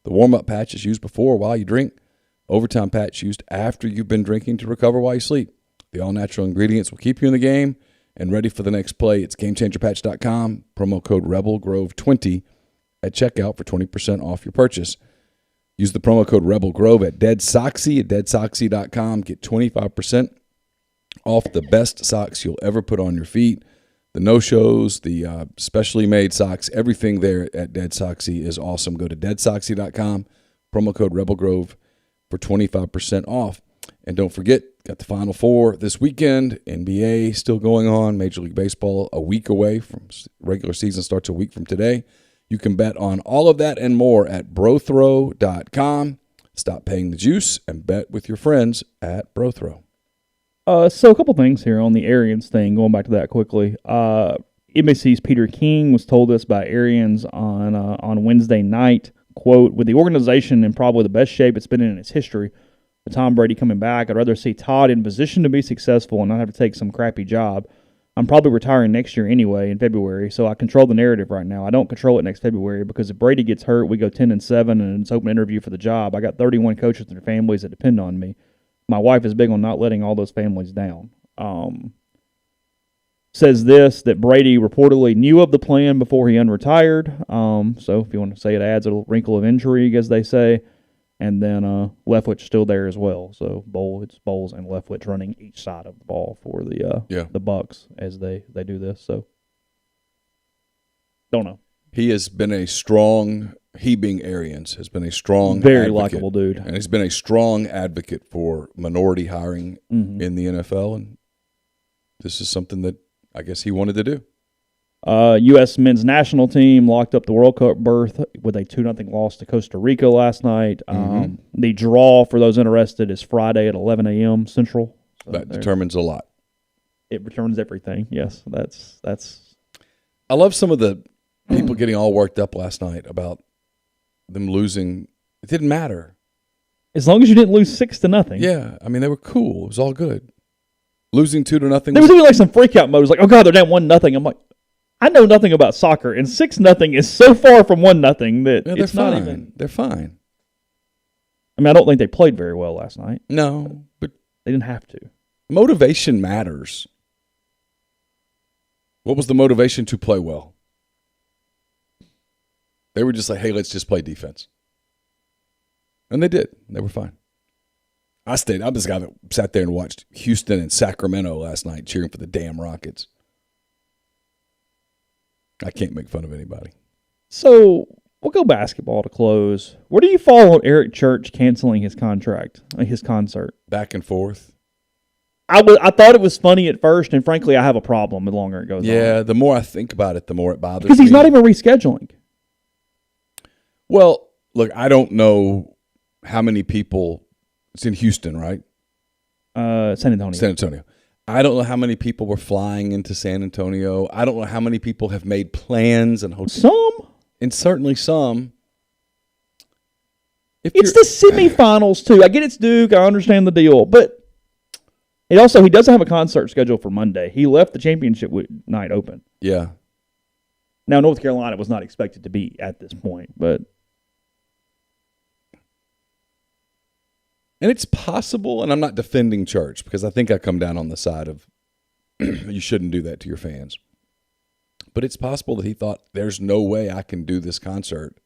[SPEAKER 2] The warm-up patch is used before or while you drink. Overtime patch used after you've been drinking to recover while you sleep. The all-natural ingredients will keep you in the game and ready for the next play. It's GameChangerPatch.com. Promo code RebelGrove20 at checkout for 20% off your purchase. Use the promo code RebelGrove at DeadSoxy at DeadSoxy.com. Get 25% off the best socks you'll ever put on your feet. The no-shows, the specially made socks, everything there at Dead Soxy is awesome. Go to deadsoxy.com, promo code RebelGrove for 25% off. And don't forget, got the Final Four this weekend. NBA still going on. Major League Baseball a week away from regular season starts a week from today. You can bet on all of that and more at brothrow.com. Stop paying the juice and bet with your friends at Brothrow.
[SPEAKER 1] So a couple things here on the Arians thing, going back to that quickly. NBC's Peter King was told this by Arians on Wednesday night, quote, with the organization in probably the best shape it's been in its history, with Tom Brady coming back, I'd rather see Todd in position to be successful and not have to take some crappy job. I'm probably retiring next year anyway in February, so I control the narrative right now. I don't control it next February because if Brady gets hurt, we go 10-7 and it's open interview for the job. I got 31 coaches and their families that depend on me. My wife is big on not letting all those families down. Says this, that Brady reportedly knew of the plan before he unretired. So if you want to say it adds a wrinkle of intrigue, as they say. And then Leftwich still there as well. So it's Bowles and Leftwich running each side of the ball for the Bucks as they do this. So don't know.
[SPEAKER 2] He has been a strong, he being Arians, has been a strong
[SPEAKER 1] very likable dude.
[SPEAKER 2] And he's been a strong advocate for minority hiring in the NFL. And this is something that I guess he wanted to do.
[SPEAKER 1] U.S. men's national team locked up the World Cup berth with a 2-0 loss to Costa Rica last night. The draw, for those interested, is Friday at 11 a.m. Central. So
[SPEAKER 2] that determines a lot.
[SPEAKER 1] It determines everything. Yes, that's.
[SPEAKER 2] I love some of the people getting all worked up last night about them losing. It didn't matter.
[SPEAKER 1] As long as you didn't lose 6-0.
[SPEAKER 2] Yeah, I mean, they were cool. It was all good. Losing 2-0.
[SPEAKER 1] There was even like some freak out mode. It was like, oh, God, they're down 1-0. I'm like, I know nothing about soccer, and 6-0 is so far from 1-0 that it's
[SPEAKER 2] fine.
[SPEAKER 1] not even.
[SPEAKER 2] They're fine.
[SPEAKER 1] I mean, I don't think they played very well last night.
[SPEAKER 2] No, but
[SPEAKER 1] they didn't have to.
[SPEAKER 2] Motivation matters. What was the motivation to play well? They were just like, hey, let's just play defense. And they did. They were fine. I'm this guy that sat there and watched Houston and Sacramento last night cheering for the damn Rockets. I can't make fun of anybody.
[SPEAKER 1] So we'll go basketball to close. Where do you fall on Eric Church canceling his contract, his concert?
[SPEAKER 2] Back and forth.
[SPEAKER 1] I thought it was funny at first, and frankly, I have a problem the longer it goes on.
[SPEAKER 2] Yeah, the more I think about it, the more it bothers me.
[SPEAKER 1] Because he's not even rescheduling.
[SPEAKER 2] Well, look, I don't know how many people. It's in Houston, right?
[SPEAKER 1] San Antonio.
[SPEAKER 2] San Antonio. I don't know how many people were flying into San Antonio. I don't know how many people have made plans and hotels.
[SPEAKER 1] Some.
[SPEAKER 2] And certainly some.
[SPEAKER 1] It's the semifinals, too. I get it's Duke. I understand the deal. But he doesn't have a concert scheduled for Monday. He left the championship night open.
[SPEAKER 2] Yeah.
[SPEAKER 1] Now, North Carolina was not expected to be at this point, but.
[SPEAKER 2] And it's possible, and I'm not defending Church because I think I come down on the side of you shouldn't do that to your fans. But it's possible that he thought there's no way I can do this concert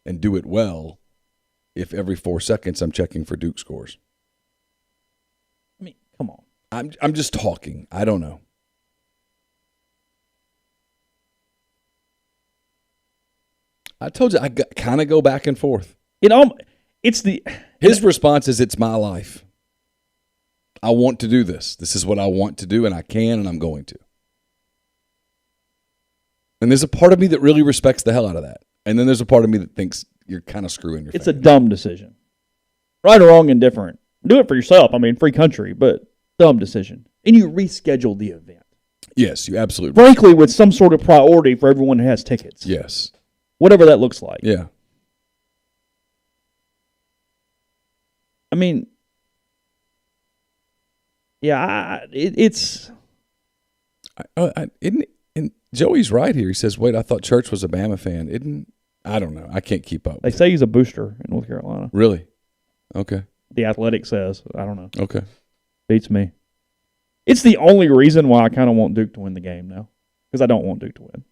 [SPEAKER 2] and do it well if every 4 seconds I'm checking for Duke scores.
[SPEAKER 1] I mean, come on.
[SPEAKER 2] I'm just talking. I don't know. I told you I kind of go back and forth. His response is, it's my life. I want to do this. This is what I want to do, and I can, and I'm going to. And there's a part of me that really respects the hell out of that. And then there's a part of me that thinks you're kind of screwing your
[SPEAKER 1] It's
[SPEAKER 2] family.
[SPEAKER 1] a dumb decision. Right or wrong, indifferent. Do it for yourself. I mean, free country, but dumb decision. And you reschedule the event.
[SPEAKER 2] Yes, you absolutely.
[SPEAKER 1] Frankly, with some sort of priority for everyone who has tickets.
[SPEAKER 2] Yes.
[SPEAKER 1] Whatever that looks like.
[SPEAKER 2] Yeah.
[SPEAKER 1] I mean, yeah, it's.
[SPEAKER 2] And Joey's right here. He says, "Wait, I thought Church was a Bama fan." I don't know. I can't keep up.
[SPEAKER 1] They say he's a booster in North Carolina.
[SPEAKER 2] Really? Okay.
[SPEAKER 1] The Athletic says. I don't know.
[SPEAKER 2] Okay.
[SPEAKER 1] Beats me. It's the only reason why I kind of want Duke to win the game now, because I don't want Duke to win,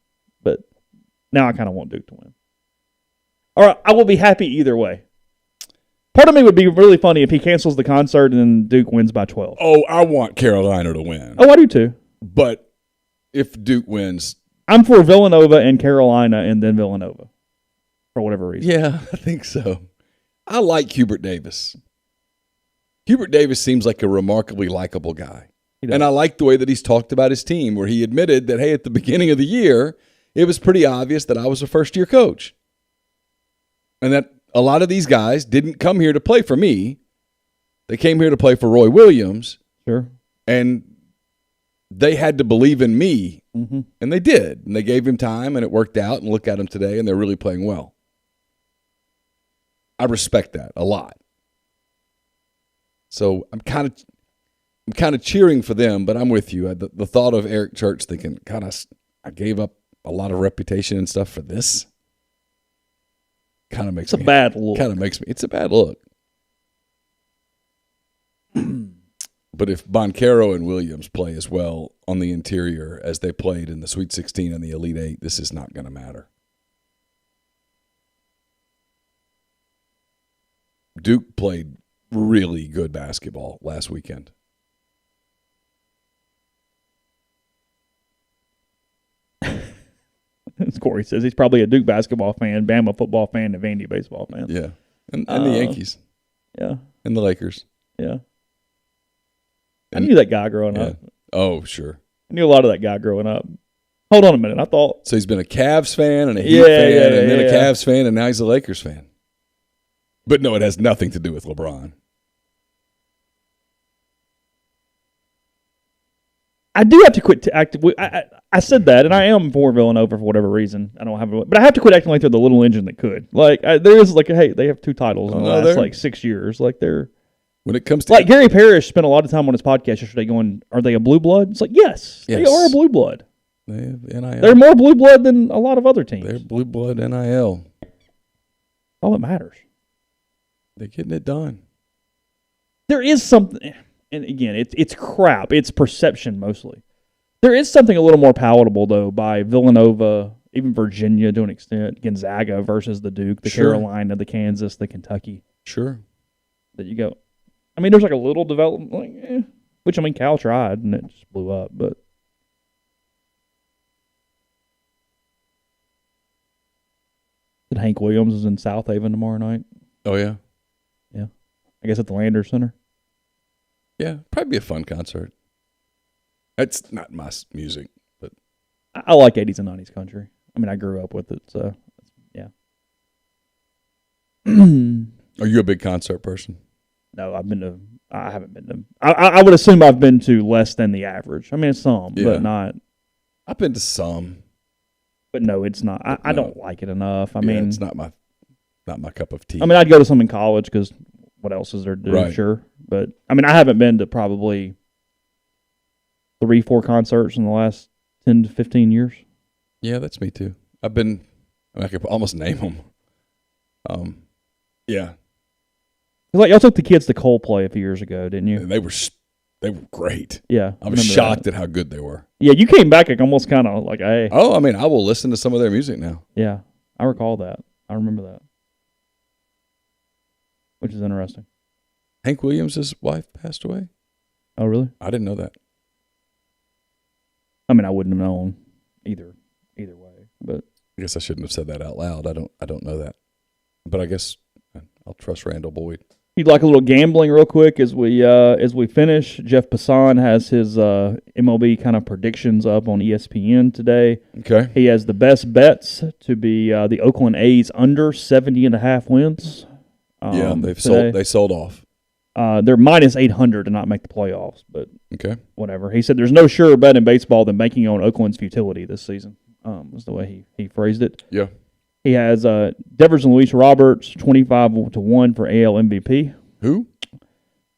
[SPEAKER 1] but now I kind of want Duke to win. All right, I will be happy either way. Part of me would be really funny if he cancels the concert and Duke wins by 12.
[SPEAKER 2] Oh, I want Carolina to win.
[SPEAKER 1] Oh, I do too.
[SPEAKER 2] But if Duke wins,
[SPEAKER 1] I'm for Villanova and Carolina and then Villanova for whatever reason.
[SPEAKER 2] Yeah, I think so. I like Hubert Davis. Hubert Davis seems like a remarkably likable guy. And I like the way that he's talked about his team, where he admitted that, hey, at the beginning of the year, it was pretty obvious that I was a first-year coach. And that a lot of these guys didn't come here to play for me. They came here to play for Roy Williams.
[SPEAKER 1] Sure.
[SPEAKER 2] And they had to believe in me.
[SPEAKER 1] Mm-hmm.
[SPEAKER 2] And they did. And they gave him time, and it worked out. And look at them today, and they're really playing well. I respect that a lot. So I'm kind of cheering for them, but I'm with you. The thought of Eric Church thinking, God, I gave up a lot of reputation and stuff for this. Kind of makes
[SPEAKER 1] it's a bad look.
[SPEAKER 2] Kind of makes me. It's a bad look. But if Boncaro and Williams play as well on the interior as they played in the Sweet 16 and the Elite Eight, this is not going to matter. Duke played really good basketball last weekend.
[SPEAKER 1] As Corey says, he's probably a Duke basketball fan, Bama football fan, and Vandy baseball fan.
[SPEAKER 2] Yeah. And the Yankees.
[SPEAKER 1] Yeah.
[SPEAKER 2] And the Lakers.
[SPEAKER 1] Yeah. I knew that guy growing up.
[SPEAKER 2] Oh, sure.
[SPEAKER 1] I knew a lot of that guy growing up. Hold on a minute. I thought.
[SPEAKER 2] So he's been a Cavs fan and a Heat fan and then a Cavs fan, and now he's a Lakers fan. But no, it has nothing to do with LeBron.
[SPEAKER 1] I do have to quit acting. I said that, and I am for Villanova for whatever reason. I don't have, but I have to quit acting like they're the little engine that could. Like there is like, hey, they have 2 titles in the last like 6 years. Like they're
[SPEAKER 2] when it comes to
[SPEAKER 1] like Gary Parrish spent a lot of time on his podcast yesterday going, "Are they a blue blood?" It's like yes. They are a blue blood.
[SPEAKER 2] They have NIL.
[SPEAKER 1] They're more blue blood than a lot of other teams.
[SPEAKER 2] They're blue blood NIL.
[SPEAKER 1] All that matters.
[SPEAKER 2] They're getting it done.
[SPEAKER 1] There is something. And again, it's crap. It's perception mostly. There is something a little more palatable, though, by Villanova, even Virginia to an extent, Gonzaga versus the Duke, the Carolina, the Kansas, the Kentucky.
[SPEAKER 2] Sure.
[SPEAKER 1] That you go. I mean, there's like a little development, which, I mean, Cal tried, and it just blew up. But Hank Williams is in South Haven tomorrow night.
[SPEAKER 2] Oh, yeah?
[SPEAKER 1] Yeah. I guess at the Landers Center.
[SPEAKER 2] Yeah, probably be a fun concert. It's not my music, but
[SPEAKER 1] I like 80s and 90s country. I mean, I grew up with it, so yeah.
[SPEAKER 2] Are you a big concert person?
[SPEAKER 1] No, I haven't been to. I would assume I've been to less than the average. I mean, some, but not.
[SPEAKER 2] I've been to some,
[SPEAKER 1] but no, it's not. I don't like it enough. I mean,
[SPEAKER 2] it's not my cup of tea.
[SPEAKER 1] I mean, I'd go to some in college because what else is there to do?
[SPEAKER 2] Right.
[SPEAKER 1] Sure. But, I mean, I haven't been to probably 3-4 concerts in the last 10 to 15 years.
[SPEAKER 2] Yeah, that's me too. I could almost name them. Yeah.
[SPEAKER 1] Like, y'all took the kids to Coldplay a few years ago, didn't you?
[SPEAKER 2] And they were great.
[SPEAKER 1] Yeah.
[SPEAKER 2] I was shocked at how good they were.
[SPEAKER 1] Yeah, you came back like almost kind of like, hey.
[SPEAKER 2] Oh, I mean, I will listen to some of their music now.
[SPEAKER 1] Yeah, I recall that. I remember that. Which is interesting.
[SPEAKER 2] Hank Williams' wife passed away?
[SPEAKER 1] Oh, really?
[SPEAKER 2] I didn't know that.
[SPEAKER 1] I mean, I wouldn't have known either way. But
[SPEAKER 2] I guess I shouldn't have said that out loud. I don't know that. But I guess I'll trust Randall Boyd.
[SPEAKER 1] You'd like a little gambling real quick as we finish. Jeff Passan has his MLB kind of predictions up on ESPN today.
[SPEAKER 2] Okay.
[SPEAKER 1] He has the best bets to be the Oakland A's under 70.5 wins.
[SPEAKER 2] Yeah, they sold off.
[SPEAKER 1] They're minus 800 to not make the playoffs, but
[SPEAKER 2] okay,
[SPEAKER 1] whatever. He said there's no surer bet in baseball than banking on Oakland's futility this season. Was the way he phrased it.
[SPEAKER 2] Yeah.
[SPEAKER 1] He has Devers and Luis Roberts 25-1 for AL MVP.
[SPEAKER 2] Who?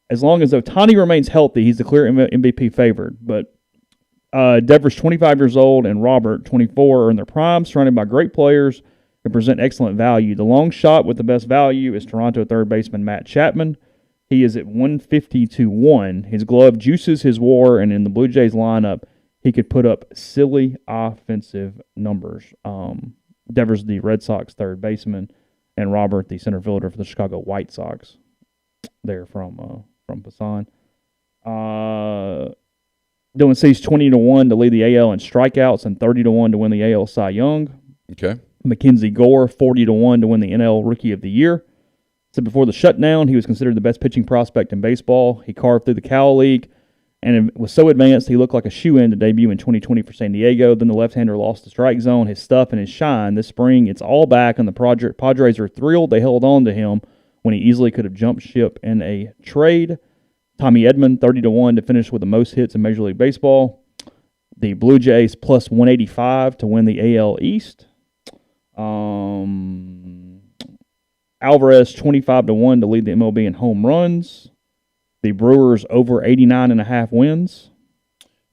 [SPEAKER 1] As long as Ohtani remains healthy, he's the clear MVP favored. But Devers 25 years old and Robert 24 are in their prime, surrounded by great players and present excellent value. The long shot with the best value is Toronto third baseman Matt Chapman. He is at 150-1. His glove juices his WAR, and in the Blue Jays lineup, he could put up silly offensive numbers. Devers, the Red Sox third baseman, and Robert, the center fielder for the Chicago White Sox. They're from Passan. Dylan Cease 20-1 to lead the AL in strikeouts and 30-1 to win the AL Cy Young.
[SPEAKER 2] Okay.
[SPEAKER 1] Mackenzie Gore 40-1 to win the NL Rookie of the Year. So before the shutdown, he was considered the best pitching prospect in baseball. He carved through the Cal League and was so advanced he looked like a shoe-in to debut in 2020 for San Diego. Then the left-hander lost the strike zone, his stuff, and his shine. This spring, it's all back, and the Padres are thrilled they held on to him when he easily could have jumped ship in a trade. Tommy Edman, 30-1 to finish with the most hits in Major League Baseball. The Blue Jays plus 185 to win the AL East. Alvarez 25-1 to lead the MLB in home runs. The Brewers over 89.5 wins.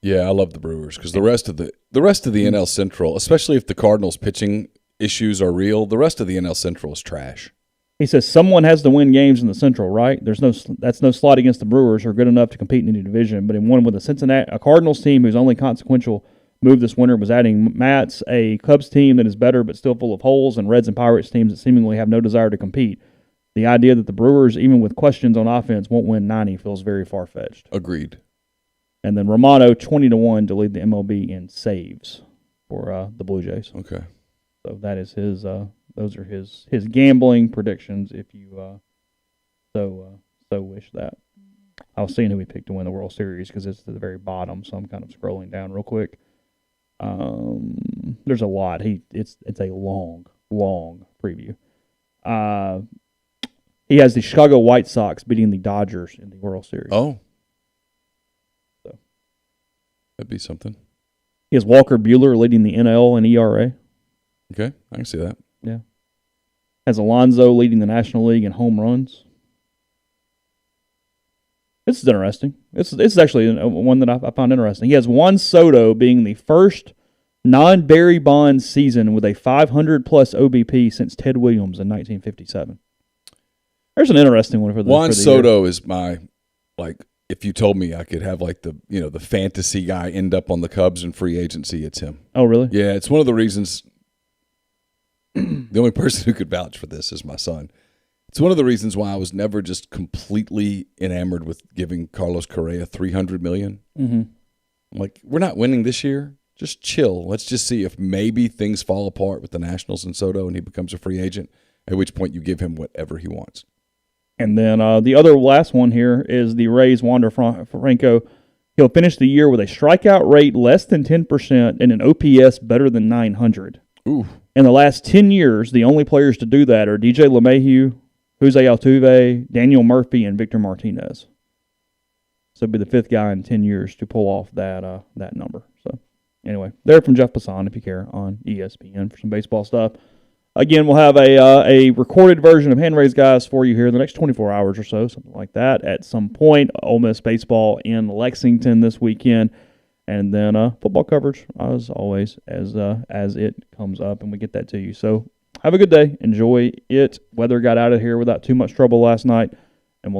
[SPEAKER 2] Yeah, I love the Brewers because the rest of the NL Central, especially if the Cardinals' pitching issues are real, the rest of the NL Central is trash.
[SPEAKER 1] He says someone has to win games in the Central, right? That's no slight against the Brewers, who are good enough to compete in any division. But in one with a Cardinals team whose only consequential move this winter was adding Mats, a Cubs team that is better but still full of holes, and Reds and Pirates teams that seemingly have no desire to compete. The idea that the Brewers, even with questions on offense, won't win 90 feels very far-fetched.
[SPEAKER 2] Agreed.
[SPEAKER 1] And then Romano 20-1 to lead the MLB in saves for the Blue Jays.
[SPEAKER 2] Okay.
[SPEAKER 1] So that is his. Those are his gambling predictions. If you so wish that. I was seeing who he picked to win the World Series because it's at the very bottom, so I'm kind of scrolling down real quick. There's a lot. It's a long preview. He has the Chicago White Sox beating the Dodgers in the World Series.
[SPEAKER 2] Oh.
[SPEAKER 1] So
[SPEAKER 2] that'd be something.
[SPEAKER 1] He has Walker Buehler leading the NL in ERA.
[SPEAKER 2] Okay, I can see that.
[SPEAKER 1] Yeah. Has Alonso leading the National League in home runs. This is interesting. This is actually one that I found interesting. He has Juan Soto being the first non-Barry Bonds season with a 500-plus OBP since Ted Williams in 1957. There's an interesting one for the
[SPEAKER 2] Juan
[SPEAKER 1] for the
[SPEAKER 2] Soto
[SPEAKER 1] year.
[SPEAKER 2] is my, if you told me I could have the fantasy guy end up on the Cubs in free agency, it's him.
[SPEAKER 1] Oh, really?
[SPEAKER 2] Yeah, it's one of the reasons. The only person who could vouch for this is my son. It's one of the reasons why I was never just completely enamored with giving Carlos Correa $300 million.
[SPEAKER 1] Mm-hmm.
[SPEAKER 2] I'm like, we're not winning this year. Just chill. Let's just see if maybe things fall apart with the Nationals and Soto and he becomes a free agent, at which point you give him whatever he wants.
[SPEAKER 1] And then the other last one here is the Rays' Wander Franco. He'll finish the year with a strikeout rate less than 10% and an OPS better than 900.
[SPEAKER 2] Ooh.
[SPEAKER 1] In the last 10 years, the only players to do that are DJ LeMahieu, Jose Altuve, Daniel Murphy, and Victor Martinez. So it'd be the fifth guy in 10 years to pull off that number. So anyway, there from Jeff Passan, if you care, on ESPN for some baseball stuff. Again, we'll have a recorded version of Hand Raised Guys for you here in the next 24 hours or so, something like that, at some point. Ole Miss baseball in Lexington this weekend. And then football coverage, as always, as it comes up, and we get that to you. So have a good day. Enjoy it. Weather got out of here without too much trouble last night.